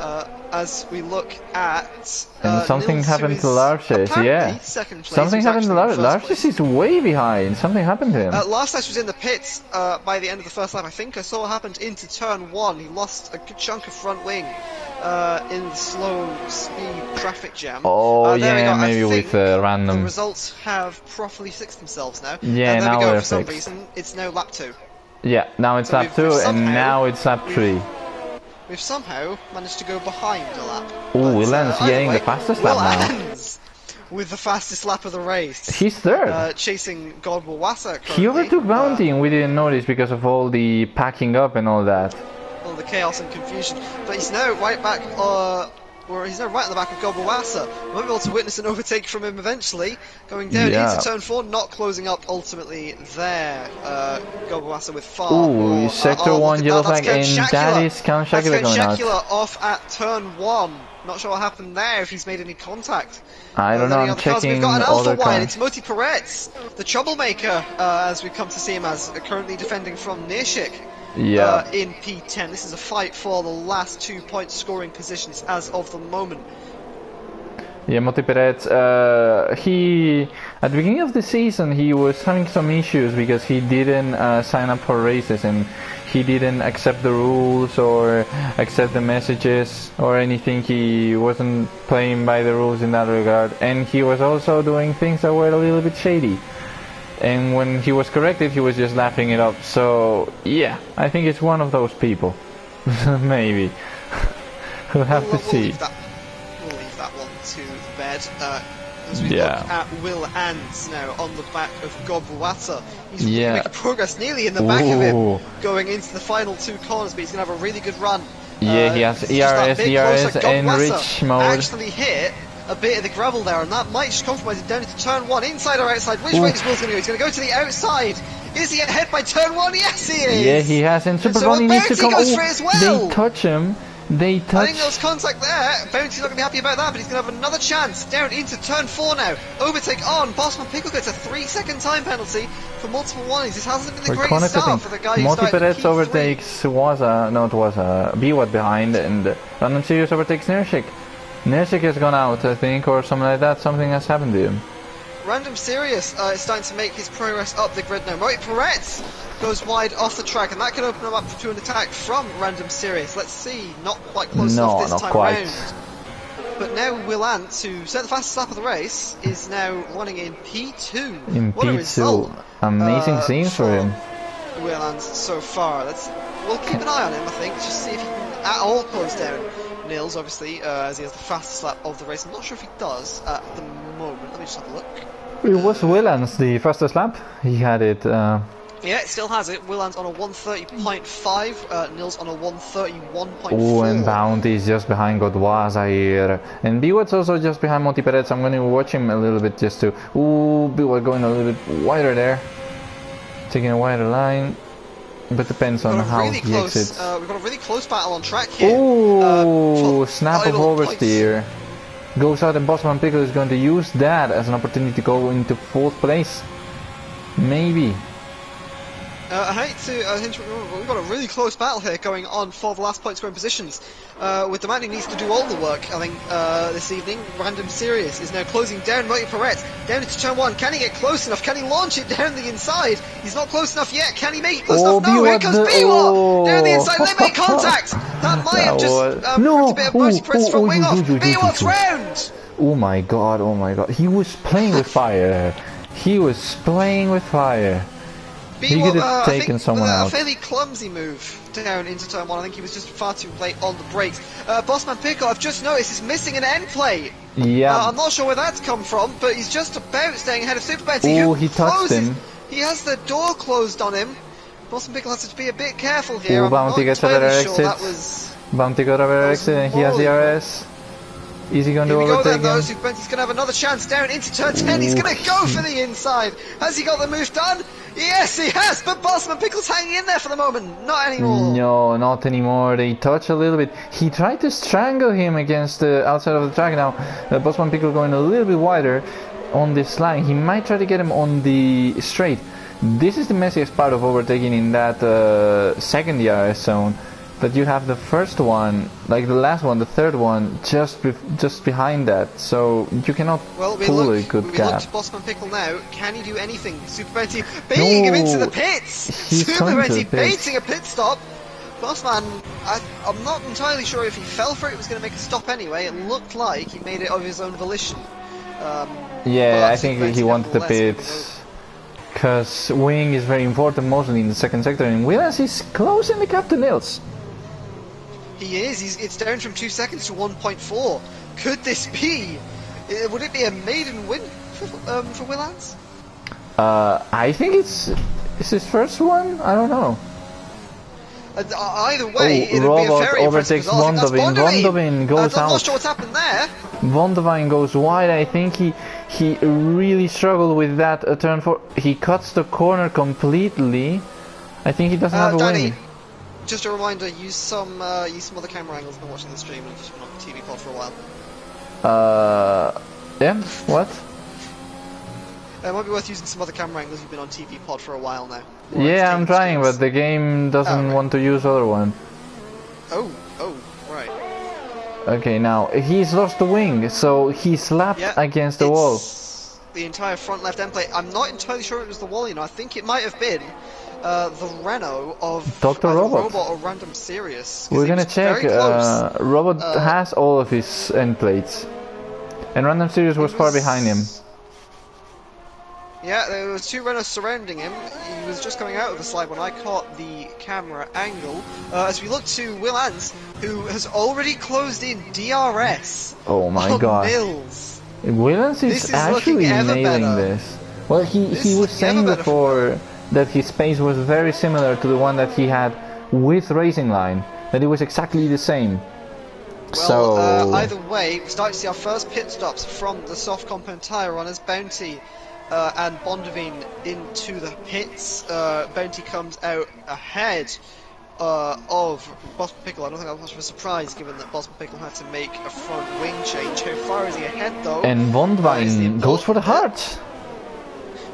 As we look at something Nils, happened to Larches, yeah. Something happened to Larches. Larches is way behind. Something happened to him. Larches was in the pits by the end of the first lap. I think I saw what happened into turn 1. He lost a good chunk of front wing in the slow speed traffic jam. Oh yeah, maybe with random. The results have properly fixed themselves now. Yeah, and there now we go. they're For some fixed. reason, it's now lap 2. Yeah, now it's lap 2 and now it's lap 3. We've somehow managed to go behind a lap. Oh, Willan's getting the fastest lap now. With the fastest lap of the race. He's 3rd. Chasing Godwawasa. He overtook Bounty and we didn't notice because of all the packing up and all that. All the chaos and confusion. But he's now right back, he's now right at the back of Godwawasa. We might be able to witness an overtake from him eventually. Going down into turn 4, not closing up ultimately there. Godwawasa with far more. Sector 1 yellow flag and that is Count Shakir going out. Shakila off at turn 1. Not sure what happened there, if he's made any contact. I don't know, I'm checking. We've got an all Alpha the wide, it's Moti Peretz, the troublemaker, as we've come to see him as, currently defending from Nishik. Yeah. In P10. This is a fight for the last 2 point scoring positions as of the moment. Yeah, Moti Peretz, At the beginning of the season, he was having some issues because he didn't sign up for races and he didn't accept the rules or accept the messages or anything. He wasn't playing by the rules in that regard, and he was also doing things that were a little bit shady. And when he was corrected, he was just laughing it up. So yeah, I think it's one of those people. Maybe. We'll have to see. We'll leave that one to the bed. As we look at Will Ants now on the back of Gobwata. He's really making progress nearly in the back of him, going into the final two corners, but he's going to have a really good run. Yeah, he has ERS, and rich mode. Actually hit a bit of the gravel there, and that might just compromise him down into turn one, inside or outside. Which way is Will's going to go? He's going to go to the outside. Is he ahead by turn one? Yes, he is! Yeah, he has, and Super Bunny needs to come. They touch him. I think there was contact there. Bounty's not going to be happy about that, but he's going to have another chance. Down into turn 4 now. Overtake on. Bossman Pickle gets a 3-second time penalty for multiple warnings. This hasn't been the greatest start for the guy who started Multi-Perez overtakes Biwat behind, and Random Sirius overtakes Nershik. Nershik has gone out, I think, or something like that. Something has happened to him. Random Sirius is starting to make his progress up the grid now. Moit Perez goes wide off the track, and that can open him up to an attack from Random Sirius. Let's see, not quite close enough this time round. But now Will Ant, to set the fastest lap of the race, is now running in P2. In what P2, a result, amazing scenes for him. Will Ant so far. We'll keep an eye on him, I think, just see if he can at all close down Nils, obviously, as he has the fastest lap of the race. I'm not sure if he does at the moment. Let me just have a look. It was Willans the fastest lap. He had it. Yeah, it still has it. Willans on a 130.5, Nils on a 131.4. Oh, and Bounty is just behind Godwaza here. And Biwat's also just behind Monty Perez. I'm going to watch him a little bit just to... Ooh, Biwat going a little bit wider there. Taking a wider line. But depends on how he exits. We've got a really close battle on track here. Ooh, snap of oversteer. Goes out, and Bossman Pickle is going to use that as an opportunity to go into 4th place. Maybe. I hate to we've got a really close battle here going on for the last point scoring positions. With the man who needs to do all the work, I think, this evening, Random Sirius is now closing down Moiti Perez, down into turn 1. Can he get close enough? Can he launch it down the inside? He's not close enough yet. Can he make it close enough? No, here comes Biwat! Down the inside, they make contact! That might have just a bit of Moiti Perez front wing off. Biwat's round! Oh my god, he was playing with fire. He was playing with fire. He could have taken someone out. A fairly clumsy move down into turn 1. I think he was just far too late on the brakes. Bossman Pickle, I've just noticed, is missing an end plate. Yeah. I'm not sure where that's come from, but he's just about staying ahead of Super Betty. Oh, he touched him. He has the door closed on him. Bossman Pickle has to be a bit careful here. Oh, Bounty gets a better exit. Bounty got a better exit, and he has the RS. Is he going to overtake him? He's going to have another chance down into turn 10. He's going to go for the inside. Has he got the move done? Yes, he has, but Bossman Pickle's hanging in there for the moment. Not anymore. No, not anymore. They touch a little bit. He tried to strangle him against the outside of the track. Now, Bossman Pickle going a little bit wider on this line. He might try to get him on the straight. This is the messiest part of overtaking in that second DRS zone. That you have the first one, like the last one, the third one, just behind that, so you cannot pull a good gap. Look to Bossman Pickle now. Can he do anything? Super Betty baiting him into the pits. Super Betty baiting a pit stop. Bossman, I'm not entirely sure if he fell for it. He was going to make a stop anyway. It looked like he made it of his own volition. Yeah, I think he wanted the pits. Because wing is very important, mostly in the second sector, and Williams is closing the gap to Nils. He is. It's down from 2 seconds to 1.4. Could this be? Would it be a maiden win for Willans? I think it's his first one. I don't know. Either way, it would be a very impressive result. Vondovin goes out. I'm not sure what's happened there. Vondovin goes wide. I think he really struggled with that turn 4. He cuts the corner completely. I think he doesn't have a wing. Just a reminder, use some other camera angles when watching the stream and just been on TV pod for a while. Yeah, what? It might be worth using some other camera angles. You've been on TV pod for a while now. Yeah, I'm trying, but the game doesn't want to use other one. Oh, right. Okay, now he's lost the wing, so he slapped against the wall. the entire front left end plate. I'm not entirely sure it was the wall, you know. I think it might have been the Renault of Dr. either Robot. Robot or Random Sirius. We're gonna check. Robot has all of his end plates, and Random Sirius was far behind him. Yeah, there were two Renaults surrounding him. He was just coming out of the slide when I caught the camera angle. As we look to Will Ants, who has already closed in DRS. Oh my god. Mills. Will Ants is actually nailing this. Well, he was saying before that his pace was very similar to the one that he had with Racing Line. That it was exactly the same. Well, either way, we start to see our first pit stops from the soft compound tyre runners. Bounty and Bondavine into the pits. Bounty comes out ahead of Boston Pickle. I don't think that was much of a surprise given that Boston Pickle had to make a front wing change. How far is he ahead though? And Bondavine goes for the hard.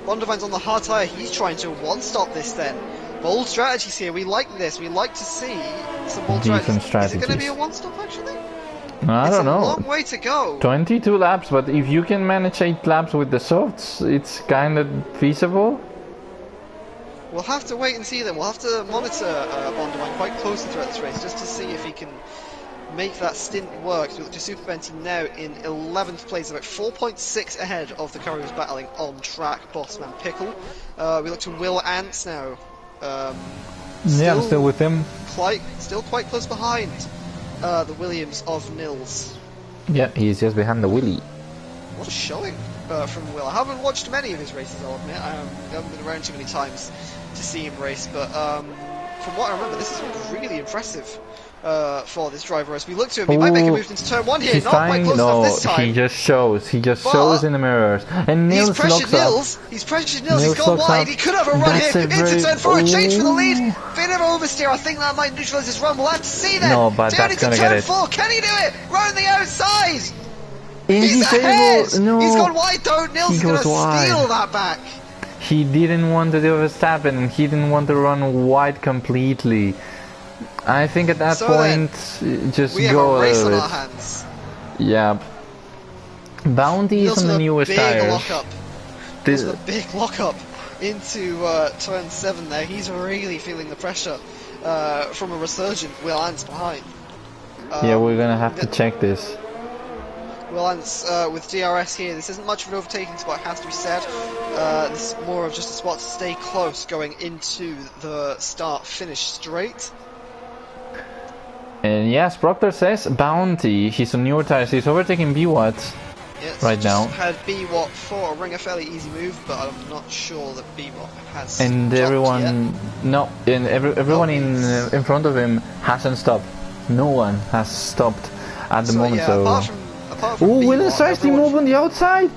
Bondavine's on the hard tyre. He's trying to one-stop this then. Bold strategies here. We like this. We like to see some bold strategies. Is it going to be a one-stop actually? I don't know. It's a long way to go. 22 laps, but if you can manage 8 laps with the softs, it's kind of feasible. We'll have to wait and see then. We'll have to monitor Bondavine quite closely throughout this race just to see if he can make that stint work. So we look to Super Benty now in 11th place, about 4.6 ahead of the car who's battling on track, Bossman Pickle. We look to Will Ants now. Still with him. Still quite close behind the Williams of Nils. Yeah, he's just behind the Willy. What a showing from Will. I haven't watched many of his races, I'll admit. I haven't been around too many times to see him race, but from what I remember, this is really impressive for this driver. As we look to him, he might make a move into turn 1 here. Not quite close enough this time. He just shows in the mirrors. And Nils he's pressured Nils. He's pressured Nils. He's gone wide. He could have a run here into turn 4. A change for the lead. Bit of oversteer. I think that might neutralise his run. We'll have to see then. No, but down that's into gonna turn get it. 4. Can he do it? Round the outside. He's ahead. No. He's gone wide though. Nils is going to steal that back. He didn't want to do a Verstappen, and he didn't want to run wide completely. I think at that point, just we go have a race little on bit. our hands. Yeah. Bounty is on the newest tires. This is a big lockup into turn 7 there. He's really feeling the pressure from a resurgent Will Ants behind. Yeah, we're gonna have to check this. Will Ants with DRS here. This isn't much of an overtaking spot, has to be said. This is more of just a spot to stay close going into the start-finish straight. And yes, Proctor says Bounty. He's on newer tires. He's overtaking BWAT right now. Had BWAT for a ring, a fairly easy move, but I'm not sure that BWAT has. And everyone, everyone in front of him hasn't stopped. No one has stopped at the moment. Yeah, so. Apart from BWAT, Will tries to move on the outside.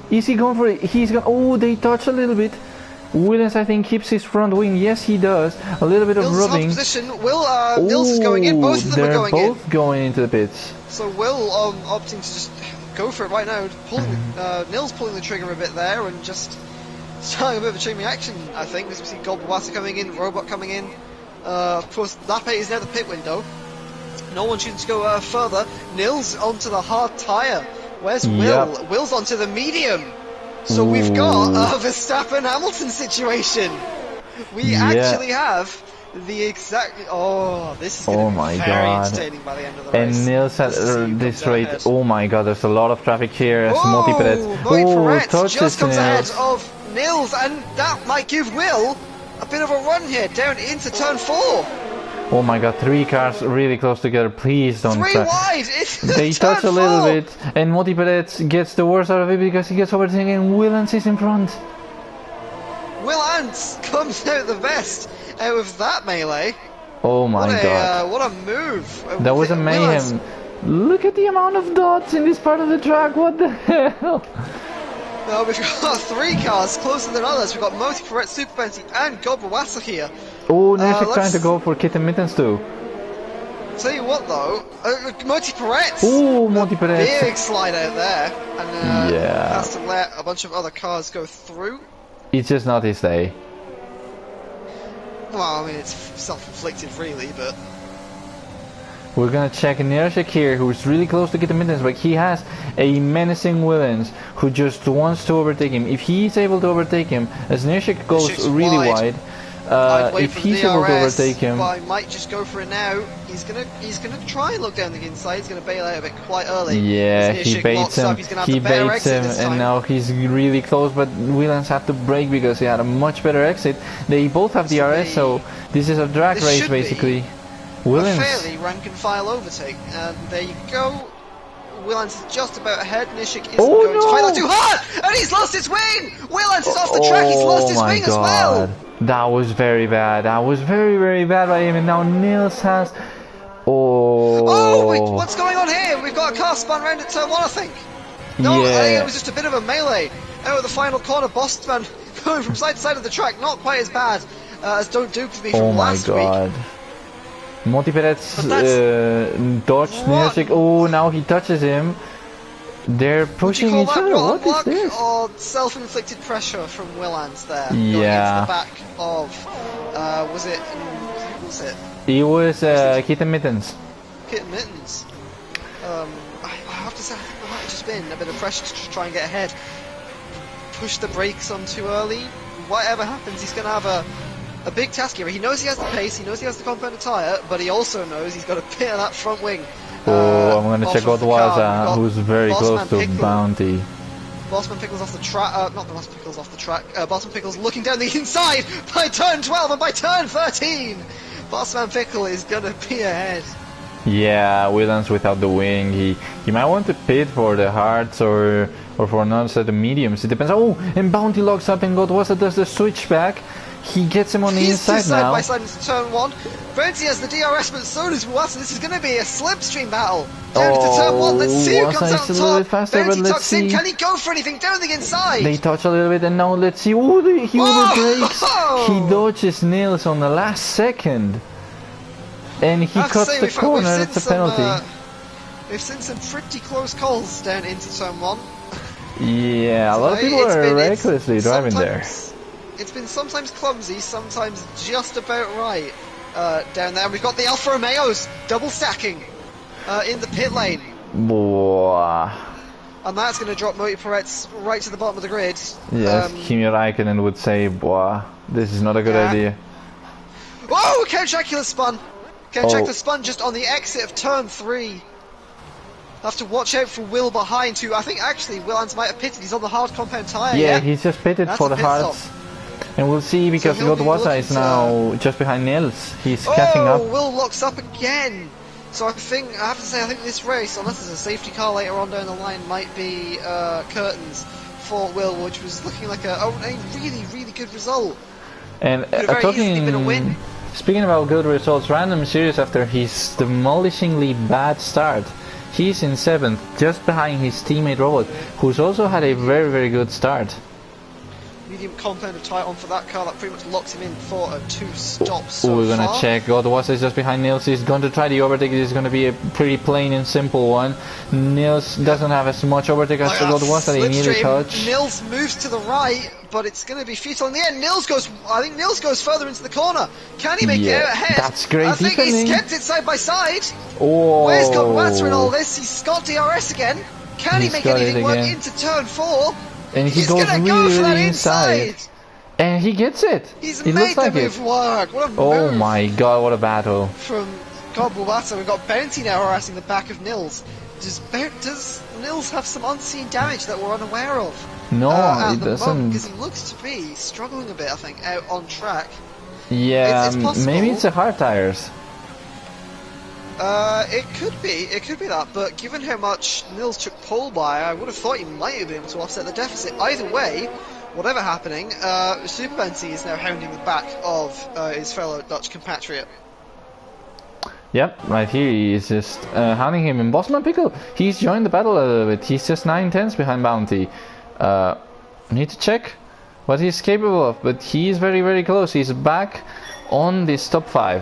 Is he going for it? He's going. Oh, they touch a little bit. Williams, I think, keeps his front wing. Yes, he does. A little bit of rubbing. Position. Nils is going in. Both of them are going in. They're both going into the pits. So Will opting to just go for it right now. Nils pulling the trigger a bit there and just starting a bit of a chain reaction, I think, as we see Goldwasser coming in, Robot coming in. Of course, that pit is now the pit window. No one shooting to go further. Nils onto the hard tyre. Where's Will? Will's onto the medium. So we've got a Verstappen-Hamilton situation. We actually have the exact... Oh, this is going to be very entertaining by the end of the race. And Nils at this rate, oh my god, there's a lot of traffic here as Multi Perez just comes ahead of Nils, and that might give Will a bit of a run here, down into turn 4. Oh my god, 3 cars really close together, please don't... 3 wide! They touch a little bit, and Multi Perez gets the worst out of it because he gets overtaken and Will Ants is in front. Will Ants comes out the best out of that melee. Oh my god. What a move. That was a mayhem. Look at the amount of dots in this part of the track, what the hell? Well, we've got 3 cars closer than others. We've got Moti, Perret, Super Benty and Godwasser here. Oh, Neshek trying to go for Kitten Mittens too. Tell you what though, Moti Perret. Oh, Moti Perret. Big slide out there. And has to let a bunch of other cars go through. It's just not his day. Well, I mean, it's self-inflicted really, but... We're gonna check Nirshik here, who's really close to get the middens, but he has a menacing Willens who just wants to overtake him. If he's able to overtake him, as Nirshik goes Nirshik's really wide, if he's able to overtake him, but I might just go for it now. He's gonna try and look down the inside. He's gonna bail out a bit quite early. yeah, he baits him. And now he's really close. But Willens had to brake because he had a much better exit. They both have DRS, so this is a drag race basically. Willens. A fairly rank and file overtake, and there you go. Willens is just about ahead. Nirshik isn't going to fight that too hard, and he's lost his wing. Willens is off the track. He's lost his wing as well. That was very bad. That was very, very bad by him. And now Nils has. Oh, wait, what's going on here? We've got a car spun round at turn 1, I think. No, yeah. I think it was just a bit of a melee. Out of the final corner, Bossman going from side to side of the track. Not quite as bad as Don't Duke to be from last week. Oh my god. Monty Perez dodged Nirshik. Oh, now he touches him. They're pushing each other. What is this? Or self-inflicted pressure from Willans there. Yeah. Going into the back of, was it? Who was it? He was Kitten Mittens. Kitten Mittens. I have to say, I think there might have just been a bit of pressure to try and get ahead. Push the brakes on too early. Whatever happens, he's going to have a big task here. He knows he has the pace, he knows he has the compounded tyre, but he also knows he's got a bit of that front wing. I'm going to check out Waza, who's very close to Bounty. Bossman Pickles off the track, not the Bossman Pickles off the track, Bossman Pickles looking down the inside by turn 12 and by turn 13! Bossman Pickle is going to be ahead. Yeah, Willens without the wing, he might want to pit for the hards or for another set of mediums, it depends. Oh, and Bounty locks up and Godwasa does the switchback. He gets him on the inside now. He's side by side into turn 1. Bounty has the DRS, but so does Wasa. This is going to be a slipstream battle. Down to turn 1. Let's see who comes out on top. Faster, Bounty tucks in. Can he go for anything down the inside? They touch a little bit, and now let's see. Oh, he overbrakes. He dodges Nils on the last second. And he cuts the corner. That's a penalty. We've seen some pretty close calls down into turn 1. Yeah, a lot of people are recklessly driving there. It's been sometimes clumsy, sometimes just about right down there. We've got the Alfa Romeos double stacking in the pit lane. Boah. And that's going to drop Monty Perez right to the bottom of the grid. Yes, Kimi Räikkönen would say, boah, this is not a good idea. Oh, Couchacula spun. Couchacula spun just on the exit of turn 3. Have to watch out for Will behind, who I think actually Willans might have pitted. He's on the hard compound tyre. Yeah, he's just pitted for the hards. And we'll see because Godwasa is now just behind Nils. He's catching up. Will locks up again. So I have to say, I think this race, unless there's a safety car later on down the line, might be curtains for Will, which was looking like a really, really good result. And speaking about good results, Random Series after his demolishingly bad start, he's in 7th, just behind his teammate Robot, who's also had a very, very good start. Medium compounded tyre on for that car, that pretty much locks him in for a 2 stops so we're gonna check. Godwasa is just behind Nils. He's going to try the overtake. It's going to be a pretty plain and simple one. Nils doesn't have as much overtake as Godwasa. They need a touch. Nils moves to the right, but it's going to be futile in the end. I think Nils goes further into the corner. Can he make it out ahead? That's great. I think he's kept it side by side. Oh. Where's Godwasa in all this? He's got DRS again. Can he make anything work into turn 4? And he goes really inside. And he gets it. He's made the move work. What a move. My god, what a battle. From Godwasa, we've got Bounty now harassing the back of Nils. Does Nils have some unseen damage that we're unaware of? No, he doesn't. Because he looks to be struggling a bit, I think, out on track. Yeah, maybe it's the hard tires. It could be that, but given how much Nils took pole by, I would have thought he might have been able to offset the deficit. Either way, whatever happening, Super Bounty is now hounding the back of his fellow Dutch compatriot. Yep, right here he is just hounding him. And Bossman Pickle, he's joined the battle a little bit. He's just 9/10 behind Bounty. Need to check what he's capable of, but he is very, very close. He's back on this top 5.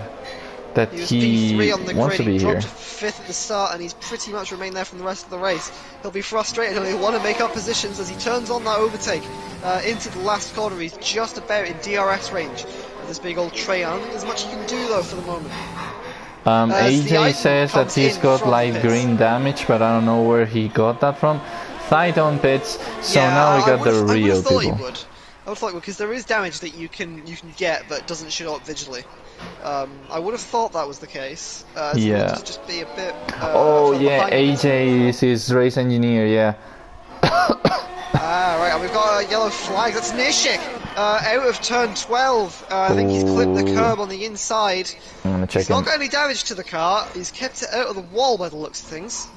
That he wants to be here. 5th at the start, and he's pretty much remained there from the rest of the race. He'll be frustrated, and he'll want to make up positions as he turns on that overtake into the last corner. He's just about in DRS range of this big old Trey. I don't think there's much he can do though for the moment. As the AJ item says that comes he's in got from the light pits. green damage, but I don't know where he got that from. Thyton pits, so Yeah, now we got the I would real have thought people. he would. I would have thought because there is damage that you can get but doesn't show up visually. I would have thought that was the case. As he will Yeah. just be a bit. Oh further yeah, behind. AJ is his race engineer, yeah. Right, and we've got a yellow flag. That's Nishik out of turn 12. I think he's clipped the Ooh. curb on the inside. I'm gonna check He's not him. got any damage to the car. He's kept it out of the wall by the looks of things.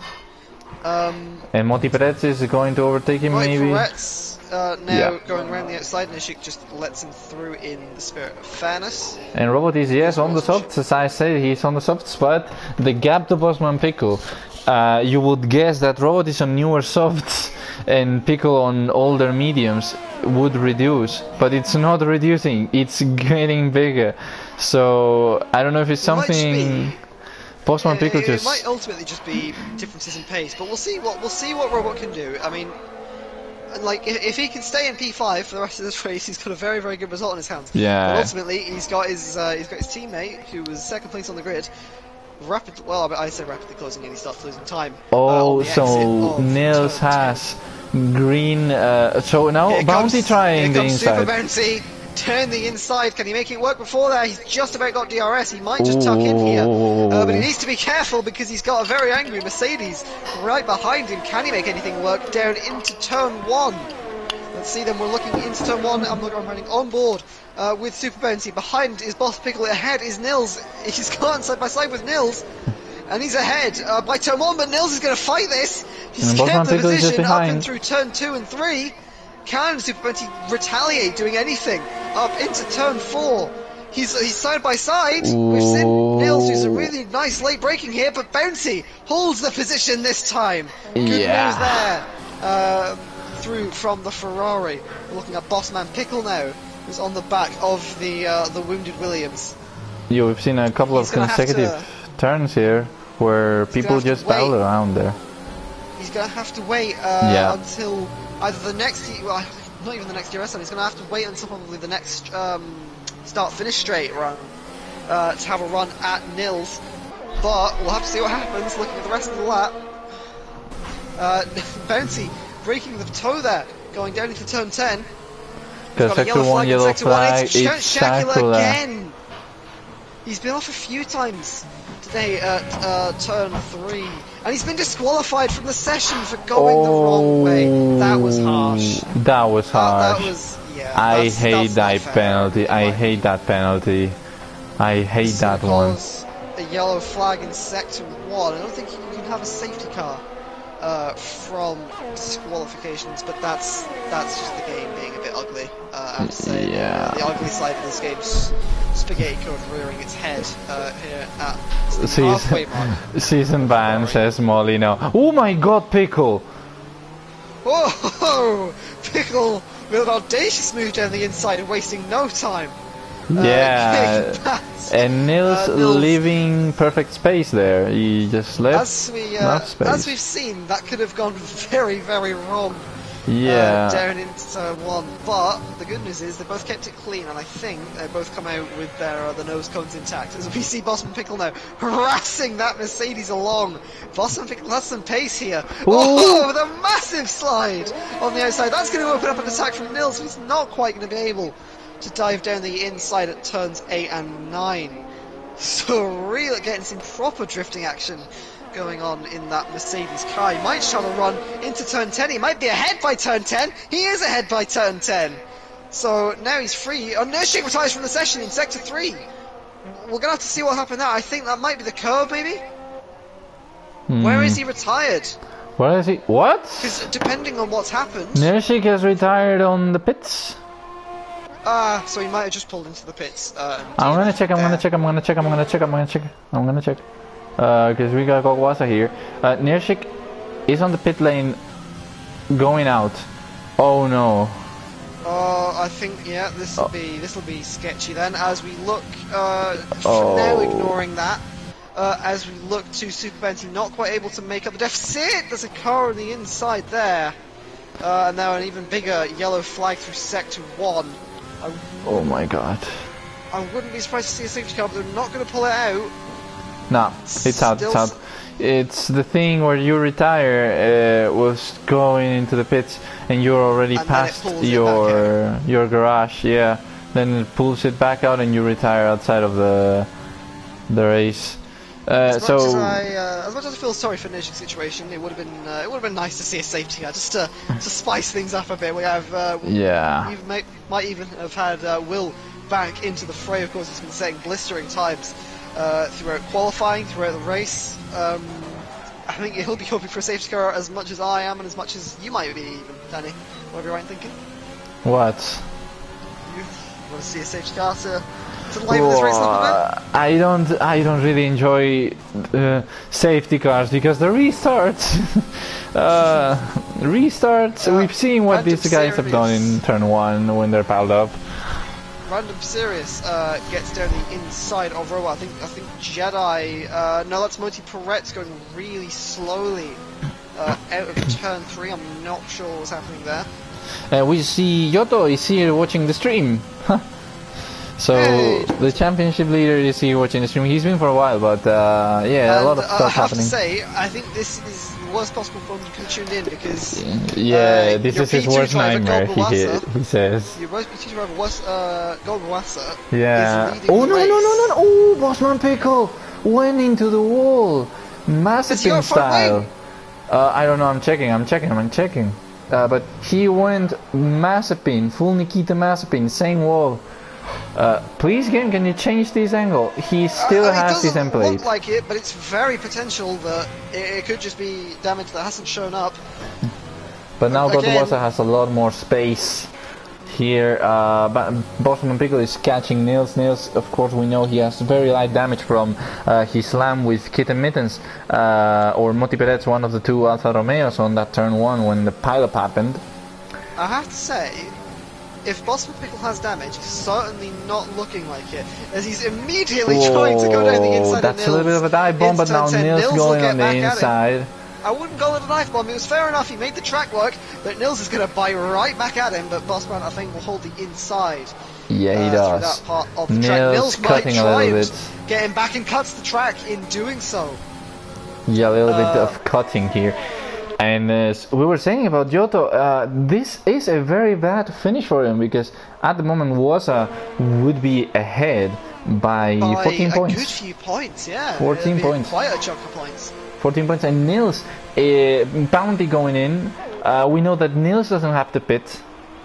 And Monty Perez is going to overtake him, Right, maybe? Peretz now Yeah. going around the outside. Nishik just lets him through in the spirit of fairness. And Robot is, yes, on the also soft, as I said, he's on the soft spot. The gap to Bossman Pickle. You would guess that Robot is on newer softs and Pickle on older mediums would reduce, but it's not reducing, it's getting bigger. So, I don't know if it's something... Bossman Pickle It just... might ultimately just be differences in pace, but we'll see what Robot can do. I mean, like if he can stay in P5 for the rest of this race, he's got a very, very good result in his hands. Yeah. But ultimately, he's got his teammate who was second place on the grid. I say rapidly closing in. He starts losing time. Oh, so Nils has green. So now Bounty trying the inside. Super Bounty. Turn the inside. Can he make it work before that? He's just about got DRS. He might just tuck in here. But he needs to be careful because he's got a very angry Mercedes right behind him. Can he make anything work down into turn 1? Let's see then. We're looking into turn 1. I'm running on board with Super Bounty. Behind is Boss Pickle. Ahead is Nils. He's gone side by side with Nils. And he's ahead by turn 1, but Nils is going to fight this. He's kept the position up and through turn 2 and 3. Can Super Bounty retaliate doing anything? Up into turn 4. He's side by side. We've seen Nils do some really nice late braking here, but Bounty holds the position this time. Good news there. Through from the Ferrari. We're looking at Bossman Pickle now, who's on the back of the wounded Williams. Yeah, we've seen a couple of consecutive turns here where people just battle around there. He's going to have to wait until either the next, not even the next DRS, he's going to have to wait until probably the next start-finish straight run to have a run at Nils. But we'll have to see what happens looking at the rest of the lap. Bounty breaking the toe there, going down into turn 10. Because sector 1 yellow flag, it's Shakula again. He's been off a few times today at turn 3. And he's been disqualified from the session for going the wrong way. That was harsh. That was harsh. That was, yeah. I hate that penalty. I hate that penalty. I hate that one. A yellow flag in sector 1. I don't think you can have a safety car from disqualifications, but that's just the game being a bit ugly. I have to say, the ugly side of this game's spaghetti code rearing its head here at the halfway mark. Season ban, says Molly now. Oh my god, Pickle! Whoa! Pickle with an audacious move down the inside and wasting no time. And Nils leaving perfect space there. He just left space. As we've seen, that could have gone very, very wrong. Down into turn 1, but the good news is they both kept it clean, and I think they both come out with their the nose cones intact. As we see Bossman Pickle now harassing that Mercedes along. Bossman Pickle has some pace here. Oh, with a massive slide on the outside. That's going to open up an attack from Nils, who's not quite going to be able to dive down the inside at turns 8 and 9. So really getting some proper drifting action going on in that Mercedes car. He might try to run into turn 10. He might be ahead by turn 10. He is ahead by turn 10. So now he's free. Nurshik retires from the session in sector 3. We're going to have to see what happened there. I think that might be the curb, maybe? Where is he retired? Where is he? What? Because depending on what's happened... Nurshik has retired on the pits. So he might have just pulled into the pits. I'm gonna check. Because we got Gogwasa here. Nirshik is on the pit lane going out. Oh no. I think this will be sketchy then. As we look for now, ignoring that. As we look to Super Bounty, not quite able to make up the deficit. There's a car on the inside there, and now an even bigger yellow flag through sector 1. Oh my god. I wouldn't be surprised to see a safety car, but they're not going to pull it out. No, it's out. It's out. It's the thing where you retire was going into the pits and you're already past your garage. Yeah, then it pulls it back out and you retire outside of the race. As much as I feel sorry for Nij's situation, it would have been nice to see a safety car just to spice things up a bit. We have yeah. Might even have had Will back into the fray. Of course, he's been setting blistering times throughout qualifying, throughout the race. I think he'll be hoping for a safety car as much as I am, and as much as you might be, even Danny. What are you right thinking? What? You want to see a safety car to liven this race up a bit? I don't really enjoy safety cars because the restarts. We've seen what these guys have done in turn 1 when they're piled up. Random Serious gets down the inside of Robot. I think Jedi. No, that's Moti Perret's going really slowly out of turn 3. I'm not sure what's happening there. We see Yoto is here watching the stream. So hey. The championship leader is here watching the stream. He's been for a while, but yeah, a lot of stuff happening. I have to say, I think this is the worst possible phone you could tune in because this is his worst nightmare. He says. Your P2 driver was Goldwasser. Yeah. Oh no! Oh, Bossman Pickle went into the wall, Mazepin style. I don't know. I'm checking. But he went Mazepin, full Nikita Mazepin, same wall. Please game, can you change this angle? He still has his template. It doesn't look like it, but it's very potential that it could just be damage that hasn't shown up. But now Godwasa has a lot more space here. Bossman Pickle is catching Nils. Nils, of course, we know he has very light damage from his slam with Kitten Mittens or Moti Perez, one of the two Alfa Romeos on that turn 1 when the pileup happened. I have to say, if Bossman Pickle has damage, it's certainly not looking like it, as he's immediately trying to go down the inside of Nils. That's a little bit of a dive bomb, but now Nils going on the inside. I wouldn't call it a knife bomb, it was fair enough, he made the track work, but Nils is going to bite right back at him, but Bossman, I think, will hold the inside. Yeah, he does. That part of the track. Nils cutting a little bit. Get him back and cuts the track in doing so. Yeah, a little bit of cutting here. And as we were saying about Giotto, this is a very bad finish for him because at the moment Wasa would be ahead by 14 points. A good few points, yeah. 14 points. Quite a chunk of points. 14 points. And Nils, bounty going in. We know that Nils doesn't have to pit.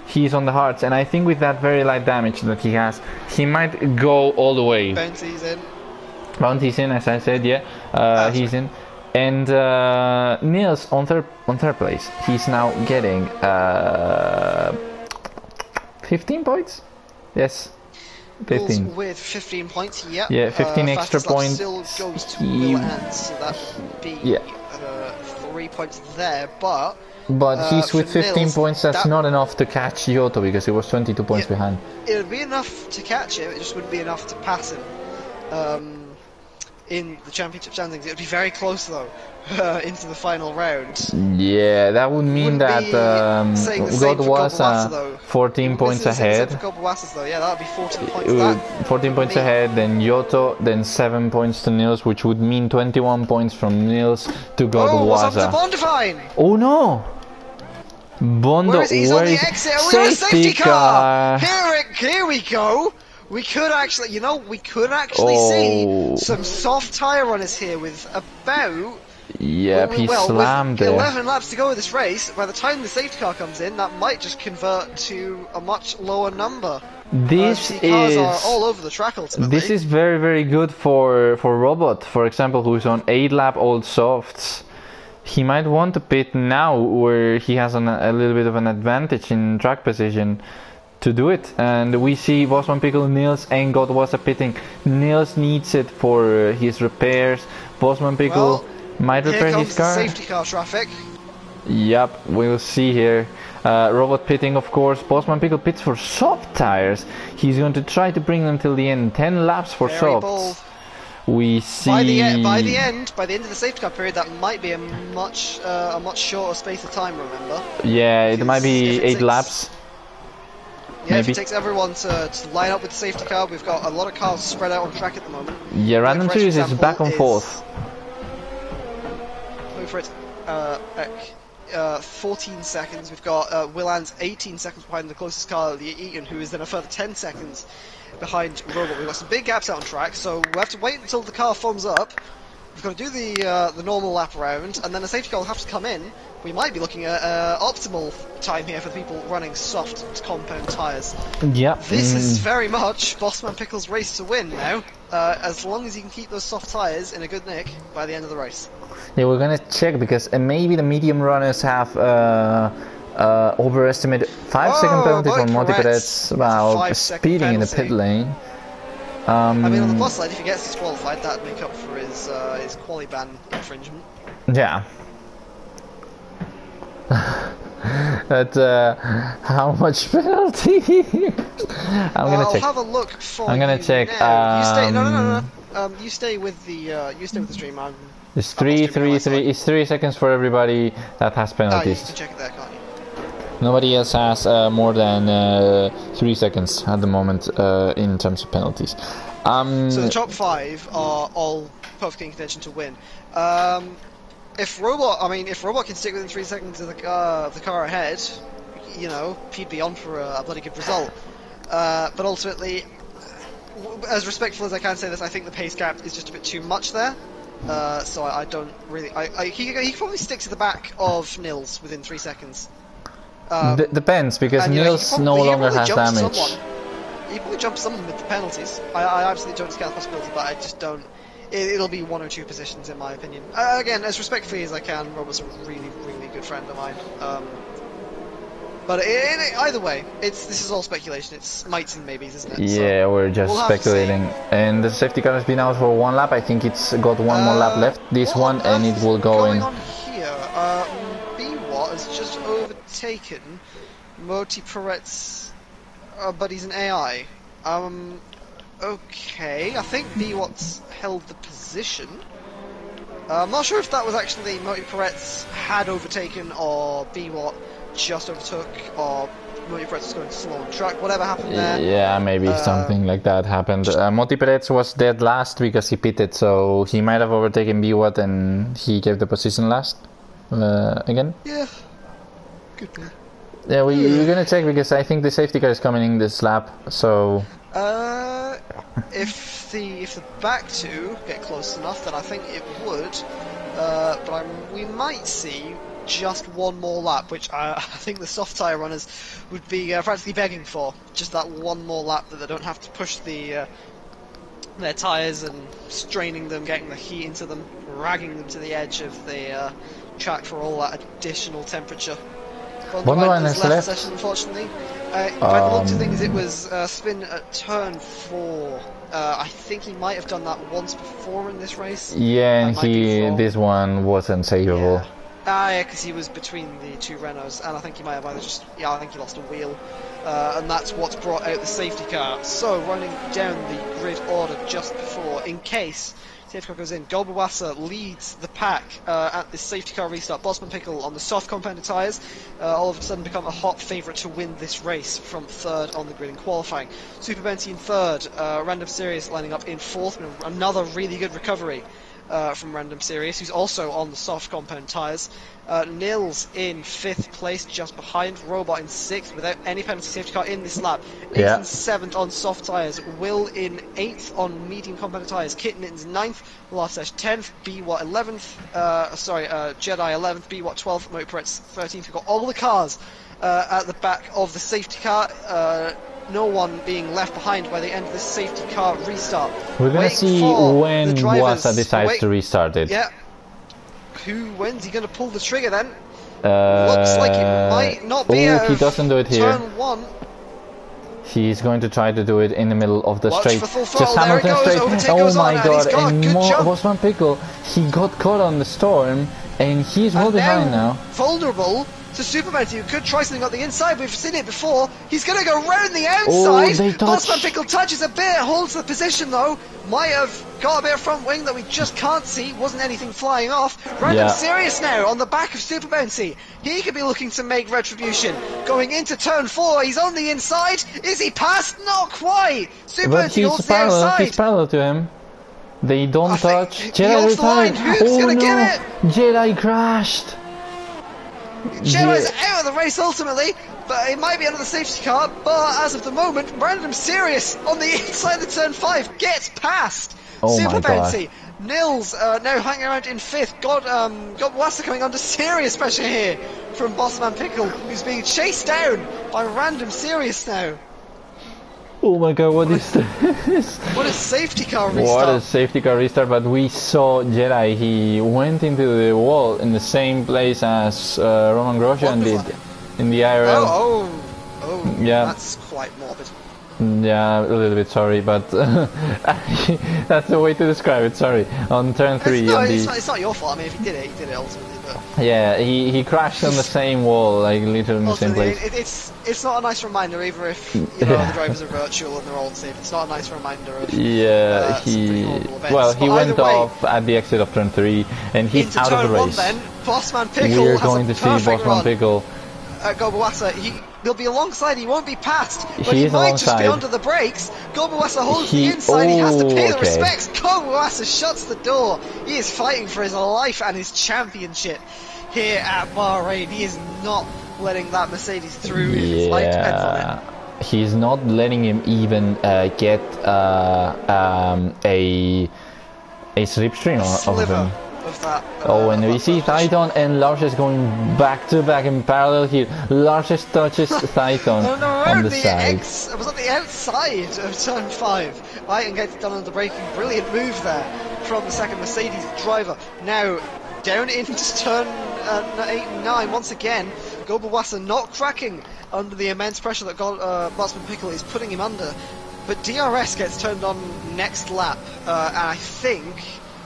He's on the hards. And I think with that very light damage that he has, he might go all the way. Bounty's in. Bounty's in, as I said, yeah. He's in. And Nils on third place. He's now getting 15 points. Yes, 15. Nils with 15 points. Yep. Yeah, 15 extra points. Still goes to Will and so that would be 3 points there. But he's with 15 Nils, points. That's not enough to catch Giotto because he was 22 points behind. It would be enough to catch him. It just wouldn't be enough to pass him. In the championship standings, it would be very close though into the final round. Yeah, that would mean that God was 14 points ahead. Yeah, that would be 14 points. 14 points ahead, then Giotto, then 7 points to Nils, which would mean 21 points from Nils to God Waza. Oh no! Bondo, where is he? He's on the exit. We have a safety car. Here we go. We could actually, see some soft tyre runners here with about... Yep, he slammed it. 11 laps to go with this race. By the time the safety car comes in, that might just convert to a much lower number. This cars are all over the track ultimately. This is very, very good for Robot, for example, who's on 8-lap old softs. He might want to pit now, where he has a little bit of an advantage in track position to do it. And we see Bossman Pickle, Nils and Godwasa pitting. Nils needs it for his repairs. Bossman Pickle might repair his car. Here comes the safety car traffic. Yep, we'll see here. Robot pitting, of course. Bossman Pickle pits for soft tires. He's going to try to bring them till the end. 10 laps for softs. Bold. We see by the end of the safety car period, that might be a much shorter space of time. Remember? Yeah, it might be 8 laps. Yeah, if it takes everyone to line up with the safety car, we've got a lot of cars spread out on track at the moment. Yeah, Random Series is back and forth. Wait for it. 14 seconds. We've got Willan's 18 seconds behind the closest car, the Eaton, who is then a further 10 seconds behind Robot. We've got some big gaps out on track, so we have to wait until the car foams up. We've got to do the normal lap around, and then the safety car will have to come in. We might be looking at optimal time here for the people running soft compound tyres. Yep. This is very much Bossman Pickle's race to win now, as long as he can keep those soft tyres in a good nick by the end of the race. Yeah, we're gonna check because maybe the medium runners have overestimated 5-second penalty for multi-pedals while speeding in the pit lane. I mean, on the plus side, if he gets disqualified, that'd make up for his quali ban infringement. Yeah. But how much penalty? I'm gonna check. I'll have a look for I'm gonna check. You stay. No. You stay with the stream. It's 3 seconds for everybody that has penalties. You can check it there, can't you? Nobody else has more than 3 seconds at the moment in terms of penalties. So the top 5 are all perfectly in contention to win. If Robot can stick within 3 seconds of the car ahead, you know, he'd be on for a bloody good result. But ultimately, as respectful as I can say this, I think the pace gap is just a bit too much there. So I don't really. He can probably stick to the back of Nils within 3 seconds. Depends, because Nils no longer has damage. He probably jumps someone with the penalties. I absolutely don't discount the possibility, but I just don't. It'll be 1 or 2 positions in my opinion. Again, as respectfully as I can, Robert's a really, really good friend of mine. But either way, this is all speculation. It's mights and maybes, isn't it? Yeah, so we're just speculating. And the safety car has been out for 1 lap. I think it's got 1 more lap left. This one, and it will go in. On here? B-Watt has just overtaken Moti Peretz, but he's an AI. Okay, I think B-Watt's held the position. I'm not sure if that was actually Moti Peretz had overtaken, or B-Watt just overtook, or Moti Peretz was going slow on track. Whatever happened there. Yeah, maybe something like that happened. Moti Peretz was dead last because he pitted, so he might have overtaken B-Watt and he gave the position last again. Yeah, good point. Yeah, we're gonna check because I think the safety car is coming in this lap, so... If the back two get close enough, then I think it would. But we might see just 1 more lap, which I think the soft tyre runners would be practically begging for. Just that 1 more lap that they don't have to push their tyres and straining them, getting the heat into them, dragging them to the edge of the track for all that additional temperature. Wonderland left session, unfortunately. By the looks of things, it was spin at turn 4. I think he might have done that once before in this race. Yeah, and this one wasn't savable. Yeah, because he was between the 2 Renaults, and I think he might have either just... Yeah, I think he lost a wheel. And that's what's brought out the safety car. So, running down the grid order just before, in case safety car goes in, Golbawassa leads the pack at the safety car restart. Bossman Pickle on the soft compounded tyres all of a sudden become a hot favourite to win this race from 3rd on the grid in qualifying. Super Benty in 3rd, Random Series lining up in 4th. Another really good recovery from Random Series, who's also on the soft compound tyres. Nils in 5th place, just behind. Robot in 6th, without any penalty safety car in this lap. Nathan 7th on soft tyres. Will in 8th on medium compound tyres. Kitten in 9th. Larsesh 10th. B-Watt 11th. Jedi 11th. B-Watt 12th. Moti Peretz 13th. We've got all the cars at the back of the safety car. No one being left behind by the end of the safety car restart. We're gonna see when Wassa decides to restart it. Yeah. When's he gonna pull the trigger then? Looks like it might not be he doesn't do it here. Turn 1. He's going to try to do it in the middle of the straight. Just Hamilton straight. Oh my god, and Bossman Pickle, he got caught on the storm and he's well behind now. Vulnerable to Superman, who could try something on the inside. We've seen it before. He's going to go round the outside. They touch. Bossman Pickle touches a bit, holds the position though. Might have got a bit of front wing that we just can't see. Wasn't anything flying off. Random Serious now on the back of Super Bouncy. He could be looking to make retribution. Going into turn 4, he's on the inside. Is he past? Not quite. Super Bouncy holds the outside. He's parallel to him. They don't touch. Jedi retired. Who's gonna give it? Jedi crashed. Jedi's out of the race ultimately, but it might be under the safety car. But as of the moment, Random Serious on the inside of turn 5 gets past. Super Bouncy. Nils now hanging around in 5th. Got Wassa coming under serious pressure here from Bossman Pickle, who's being chased down by Random Serious now. Oh my god, what is this? What a safety car restart. What a safety car restart, but we saw Jedi. He went into the wall in the same place as Roman Grosjean did in the IRL. Oh, yeah. That's quite morbid. Yeah, a little bit sorry, but that's the way to describe it, sorry. On turn 3... It's not your fault. I mean, if he did it ultimately, but... Yeah, he crashed on the same wall, like literally in the same place. It's not a nice reminder, either if the drivers are virtual and they're all safe. It's not a nice reminder of he went off at the exit of turn 3, and he's out of the race. Then, Bossman Pickle We're going to see Bossman Pickle. Gobawassa, he'll be alongside, he won't be passed, but he might alongside. just be under the brakes. Gobawassa holds the inside, he has to pay the respects. Gobawassa shuts the door. He is fighting for his life and his championship here at Bahrain. He is not letting that Mercedes through if his life depends on it. He's not letting him even get a slipstream of him. And we see Titan and Larches going back to back in parallel here. Larches touches Titan on the side. It was on the outside of turn 5. Titan gets done on the braking. Brilliant move there from the second Mercedes driver. Now down into turn 8 and 9 once again. Gobawassa not cracking under the immense pressure that Bossman Pickle is putting him under. But DRS gets turned on next lap, and I think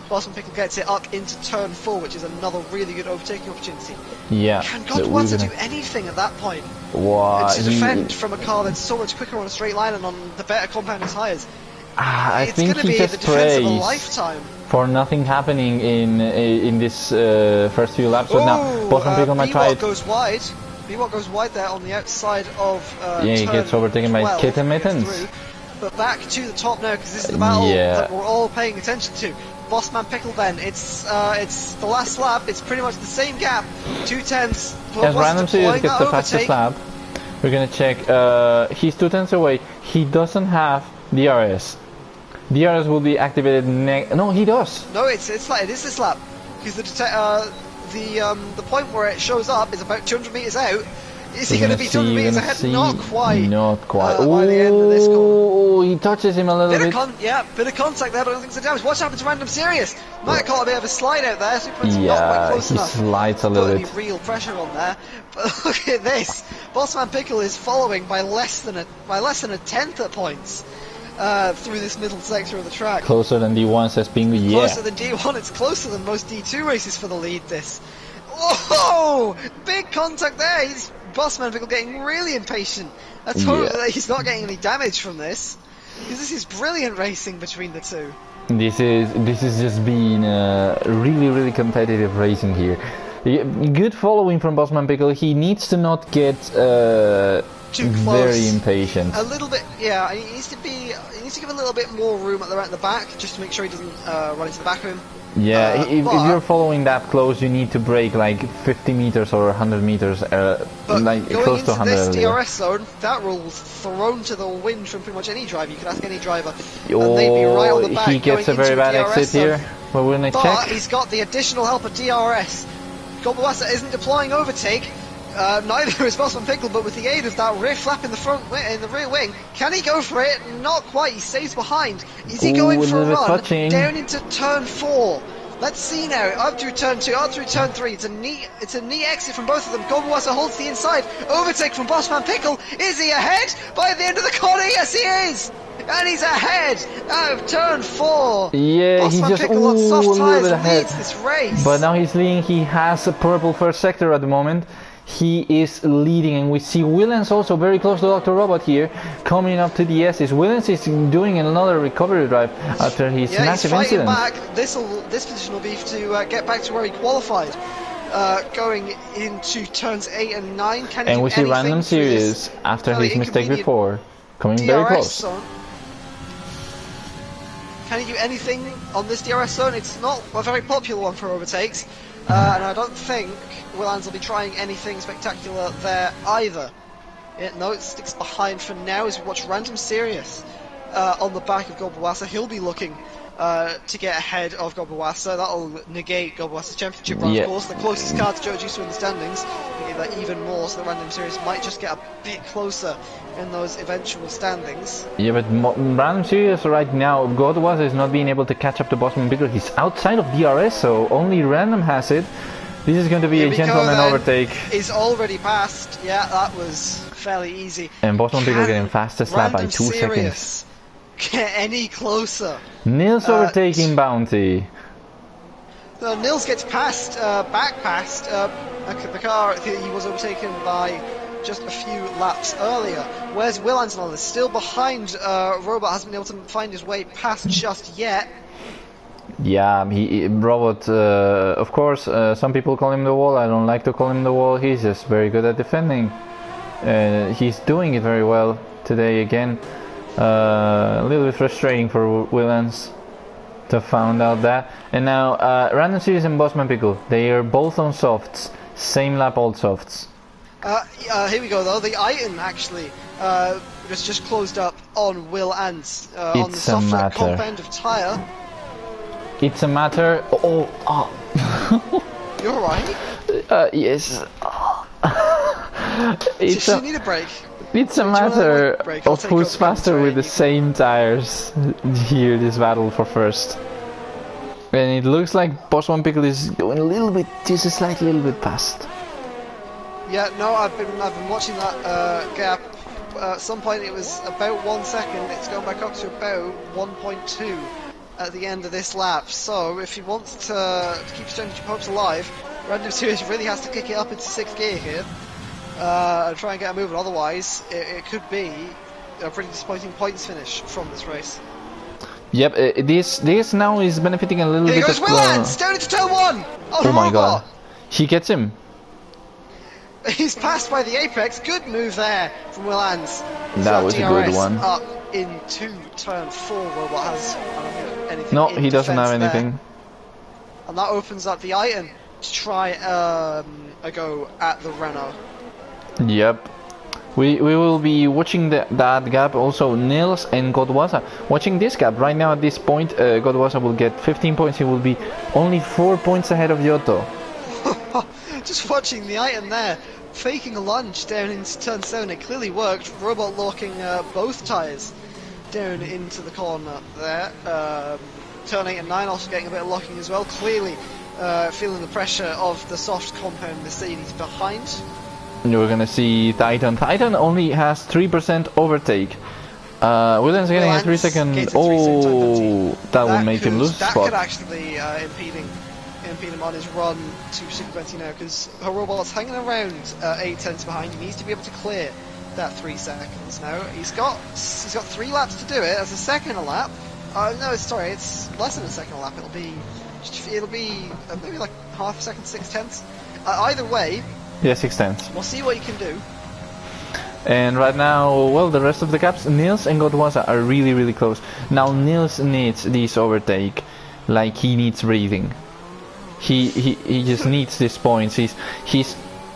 Bossman Pickle gets it up into turn 4, which is another really good overtaking opportunity. Yeah. Can Gobawassa do anything at that point? What? To defend from a car that's so much quicker on a straight line and on the better compounded tyres. I think he just prays for nothing happening in this first few laps. But now Bossman Pickle might try it. Goes wide. B-Watt goes wide there on the outside of he gets overtaken by Kitten Mittens. But back to the top now, because this is the battle that we're all paying attention to. Bossman Pickle then, it's the last lap, it's pretty much the same gap, 2/10. As Random Series gets the fastest lap, we're gonna check, he's 2/10 away, he doesn't have DRS. DRS will be activated no, he does! No, it's this lap, because the point where it shows up is about 200 metres out. Is he going to be 200 metres ahead? Not quite. Not quite. By the end of this corner. He touches him a little bit. Bit of contact there, but I don't think it's damage. Watch what happened to Random Serious. Might have caught a bit of a slide out there. Not quite close enough. Slides a little bit. Real pressure on there. But look at this. Bossman Pickle is following by less than a tenth at points. Through this middle sector of the track. Closer than D1 says Pingu, Closer than D1, it's closer than most D2 races for the lead, this. Oh! Big contact there! Bossman Pickle getting really impatient. Let's hope that he's not getting any damage from this. Because this is brilliant racing between the two. This is just being really, really competitive racing here. Good following from Bossman Pickle. He needs to not get too close. Very impatient. A little bit, yeah. He needs to give a little bit more room at the back, just to make sure he doesn't run into the back of him. Yeah, if you're following that close, you need to brake like 50 meters or 100 meters, like close to 100. Going into this DRS zone, that rule's thrown to the wind from pretty much any driver. You could ask any driver, and they'd be right on the back. He gets a very bad exit here. But we're gonna check. But he's got the additional help of DRS. Gobawassa isn't deploying overtake. Neither is Bossman Pickle, but with the aid of that rear flap in the rear wing, can he go for it? Not quite. He stays behind. Is he going for a run down into turn 4? Let's see now. Up through turn 2, up through turn 3. It's a neat exit from both of them. Gobawassa holds the inside. Overtake from Bossman Pickle. Is he ahead by the end of the corner? Yes, he is. And he's ahead out of turn 4. Yeah, Bossman he just Pickle on soft a little bit tyres ahead. leads this race. But now he's leading. He has a purple first sector at the moment. He is leading, and we see Willens also very close to Dr. Robot here, coming up to the S's. Willens is doing another recovery drive after his massive incident. Back. This position will be to get back to where he qualified. Going into turns 8 and 9. And we see Random Series after his mistake before, coming DRS very close. Zone. Can he do anything on this DRS zone? It's not a very popular one for overtakes, and I don't think Willans will be trying anything spectacular there either. No, it sticks behind for now as we watch Random Serious on the back of Gobawasa. He'll be looking to get ahead of Gobawasa. That'll negate Gobawasa's championship run, of course. The closest car to Joe Juicer in the standings. Negate that even more, so the Random Series might just get a bit closer in those eventual standings. Yeah, but Random Series right now, Gobawasa is not being able to catch up to Bosman because he's outside of DRS, so only Random has it. This is going to be a gentleman overtake. He's already passed. Yeah, that was fairly easy. And Bosman Pickle getting fastest lap by 2 seconds. Get any closer? Nils overtaking Bounty. No, Nils gets passed, back past the car he was overtaken by just a few laps earlier. Where's Willans on this? Still behind. Robot hasn't been able to find his way past just yet. Yeah, Robot, of course, some people call him the wall. I don't like to call him the wall. He's just very good at defending. He's doing it very well today again. A little bit frustrating for Willans to find out that. And now, Random Series and Bossman Pickle, they are both on softs. Same lap, all softs. Here we go though. The item actually was just closed up on Will Ants on the soft comp end of tyre. It's a matter. You're right. Yes. You need a break. It's a matter of who's faster with the same tires here. This battle for first, and it looks like Boss One Pickle is going a little bit, just a slightly little bit past. Yeah, no, I've been watching that gap. At some point it was about 1 second. It's going back up to about 1.2. At the end of this lap, so if he wants to keep his championship hopes alive, Random Series really has to kick it up into 6th gear here and try and get a moving. Otherwise, it could be a pretty disappointing points finish from this race. Yep, this now is benefiting a little bit. Here goes Willans down into turn 1. Oh my god, he gets him. He's passed by the apex. Good move there from Willans. That was a good one. Up into turn 4. Robot has anything. No, he doesn't have anything. There. And that opens up the item to try a go at the Renault. Yep. We will be watching that gap. Also, Nils and Godwasa watching this gap right now. At this point, Godwasa will get 15 points. He will be only 4 points ahead of Giotto. Just watching the item there, faking a lunge down into turn 7. It clearly worked. Robot locking both tyres down into the corner there. Turn 8 and 9 also getting a bit of locking as well. Clearly feeling the pressure of the soft compound Mercedes behind. You're gonna see Titan. Titan only has 3% overtake. Williams getting a 3 second. Oh, that will make him lose that spot. That could actually be impede him on his run to Super 20 now, because her robot's hanging around 8 tenths behind. He needs to be able to clear that 3 seconds now. He's got 3 laps to do it. As a second a lap. No, sorry, it's less than a second a lap. It'll be maybe like half a second, 6 tenths. Either way. Yeah, 6 tenths. We'll see what he can do. And right now, well, the rest of the gaps, Nils and Godwasa are really, really close. Now Nils needs this overtake, like he needs breathing. He just needs these points. He's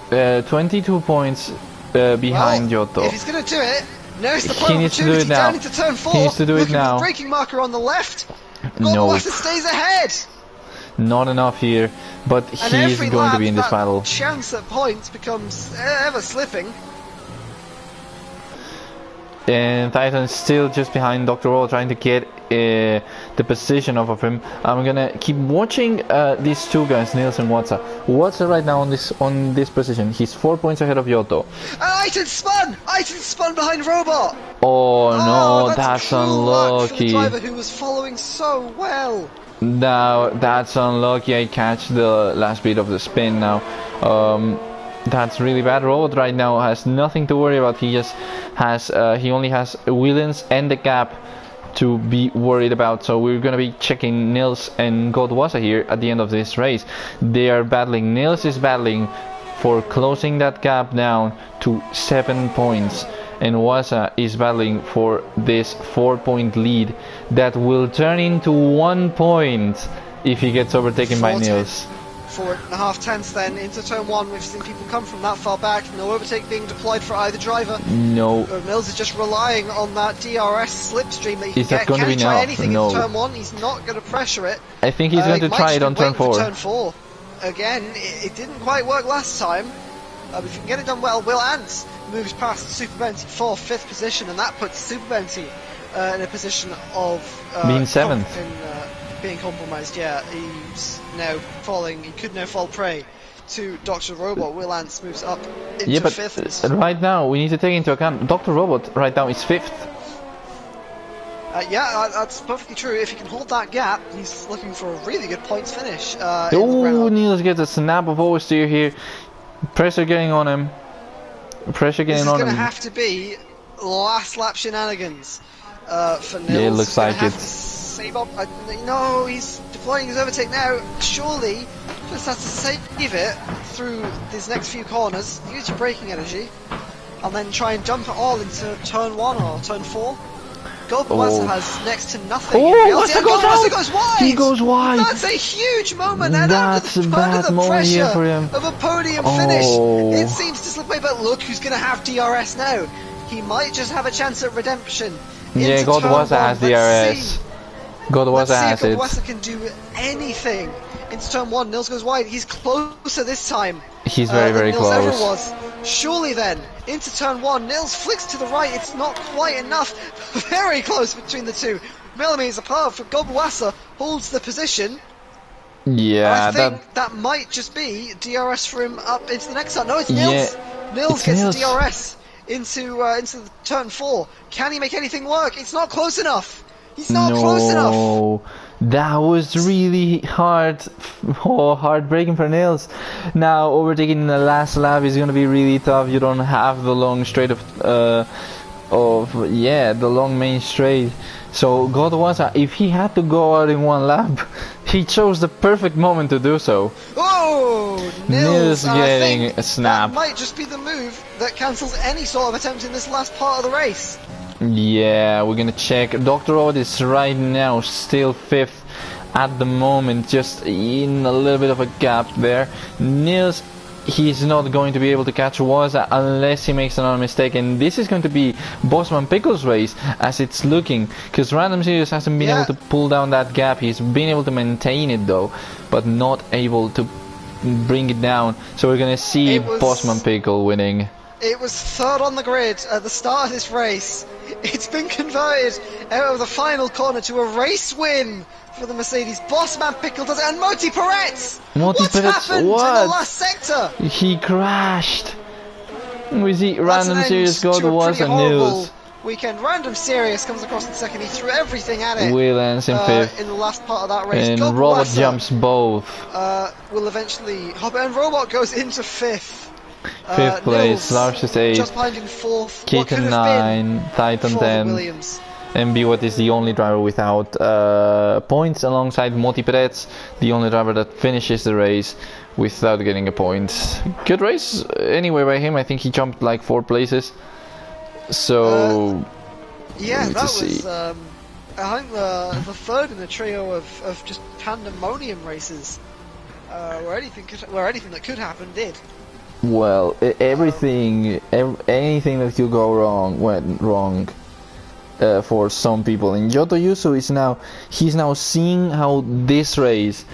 22 points behind Giotto. If he's gonna do it, now's the point. He needs to do it now. Down into turn 4. He needs to do it now. The braking marker on the left. No. Godwasa stays ahead. Not enough here, but he is going to be in this battle. Chance at points becomes ever slipping. And Titan is still just behind Dr. Roll, trying to get the position off of him. I'm gonna keep watching these two guys, Nils and Watsa. Watsa right now on this position. He's 4 points ahead of Giotto. Aiton spun behind Robot. Oh no, that's unlucky. For the driver who was following so well. Now that's unlucky. I catch the last bit of the spin now. That's really bad. Robot right now has nothing to worry about. He just has, he only has Williams and the gap to be worried about. So we're gonna be checking Nils and Godwasa here at the end of this race. They are battling. Nils is battling for closing that gap down to 7 points, and Wasa is battling for this 4-point lead that will turn into 1 point if he gets overtaken by Nils. 4.5 tenths then into turn 1. We've seen people come from that far back. No overtake being deployed for either driver. No. Mills is just relying on that DRS slipstream that he Is can that get. going Can to he be try now? anything No. in turn 1? He's not going to pressure it. I think he's going to try it on turn 4. Turn 4. Again, it didn't quite work last time. If you can get it done well, Will Ants moves past Super Benty 4th, 5th position, and that puts Super Benty in a position of being 7th. Being compromised. Yeah, he's now falling. He could now fall prey to Dr. Robot. Will Ants moves up into 5th. Right now we need to take into account Dr. Robot right now is 5th. Yeah, that's perfectly true. If he can hold that gap, he's looking for a really good points finish. Oh, Niels gets a snap of oversteer here. Pressure getting on him. Pressure getting on him. This is going to have to be last lap shenanigans for Nils. Yeah, it looks like it. Save up. No, he's deploying his overtake now. Surely, just has to save it through these next few corners. Use your braking energy, and then try and dump it all into turn 1 or turn 4. Goldwasser has next to nothing. Goldwasser goes wide. He goes wide. That's a huge moment, and that's under the moment pressure here for him. of a podium finish, it seems to slip away. But look, who's going to have DRS now? He might just have a chance at redemption. Yeah, Goldwasser has DRS. Godwasa has it. Godwasa can do anything. Into turn 1, Nils goes wide. He's closer this time. He's very Nils close. Ever was. Surely then, into turn 1, Nils flicks to the right. It's not quite enough. Very close between the two. Millimeters apart for Godwasa holds the position. Yeah, I think that might just be DRS for him up into the next turn. No, it's Nils. Yeah, Nils gets the DRS into the turn 4. Can he make anything work? It's not close enough. He's not close enough. That was really heartbreaking for Nils. Now overtaking in the last lap is going to be really tough. You don't have the long straight the long main straight. So Godwasa, if he had to go out in one lap, he chose the perfect moment to do so. Oh, Nils getting a snap. That might just be the move that cancels any sort of attempt in this last part of the race. Yeah, we're gonna check. Dr. Rod is right now still 5th at the moment, just in a little bit of a gap there. Nils, he's not going to be able to catch Waza unless he makes another mistake, and this is going to be Bossman Pickle's race as it's looking, because Random Series hasn't been able to pull down that gap. He's been able to maintain it though, but not able to bring it down. So we're gonna see Bossman Pickle winning. It was 3rd on the grid at the start of this race. It's been converted out of the final corner to a race win for the Mercedes. Bossman Pickle does it, and Moti Peretz! What's happened in the last sector? He crashed. We see Random Series Godwasa news. Weekend. Random Series comes across in second. He threw everything at it. Will ends in 5th. In the last part of that race. And Robot jumps both. Will eventually hop, and Robot goes into 5th. 5th place, Lars is 8th, just behind in 4th, Keaton 9, Titan 10, Williams. and Biwat is the only driver without points, alongside Moti Peretz, the only driver that finishes the race without getting a point. Good race anyway by him. I think he jumped like 4 places. So yeah, that was I think the 3rd in a trio of just pandemonium races, where anything that could happen did. Well, anything that could go wrong went wrong for some people. And Yoto Yusu he's now seeing how this race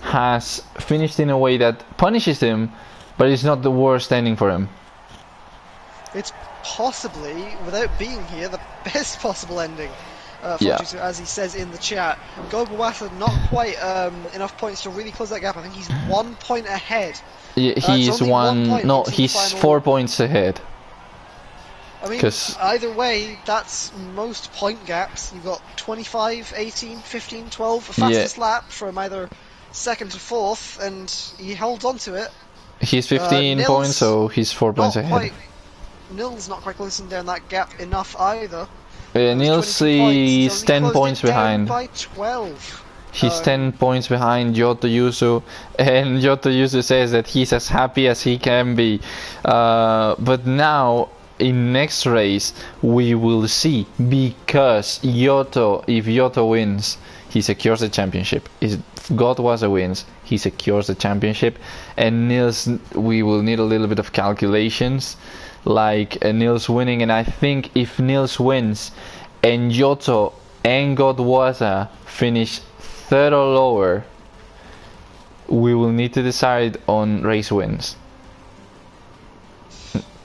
has finished in a way that punishes him, but it's not the worst ending for him. It's possibly, without being here, the best possible ending. Yusu, as he says in the chat. Godwasa not quite enough points to really close that gap. I think he's 1 point ahead. Yeah, he's 1 point. No, he's 4 points ahead. I mean, either way, that's most point gaps. You've got 25, 18, 15, 12, fastest lap from either 2nd to 4th, and he holds on to it. He's 15 points, so he's 4 points ahead. Nils not quite closing down that gap enough either. Nils is 10 points behind. By 12. He's 10 points behind Yoto Yusu, and Yoto Yusu says that he's as happy as he can be. But now, in next race, we will see, because if Yoto wins, he secures the championship. If Godwasa wins, he secures the championship. And Nils, we will need a little bit of calculations, like Nils winning. And I think if Nils wins, and Yoto and Godwasa finish third or lower, we will need to decide on race wins.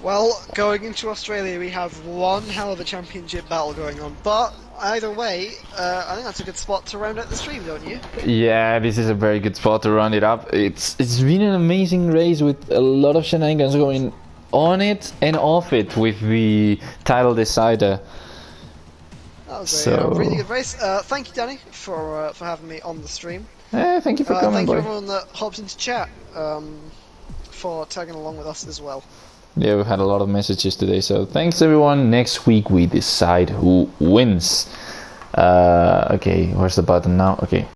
Well, going into Australia, we have one hell of a championship battle going on, but either way, I think that's a good spot to round out the stream, don't you? Yeah, this is a very good spot to round it up. It's been an amazing race with a lot of shenanigans going on it and off it with the title decider. That was a really good race. Thank you, Danny, for having me on the stream. Thank you for coming, thank boy. you everyone that hopped into chat for tagging along with us as well. Yeah, we've had a lot of messages today, so thanks everyone. Next week we decide who wins. Okay, where's the button now? Okay.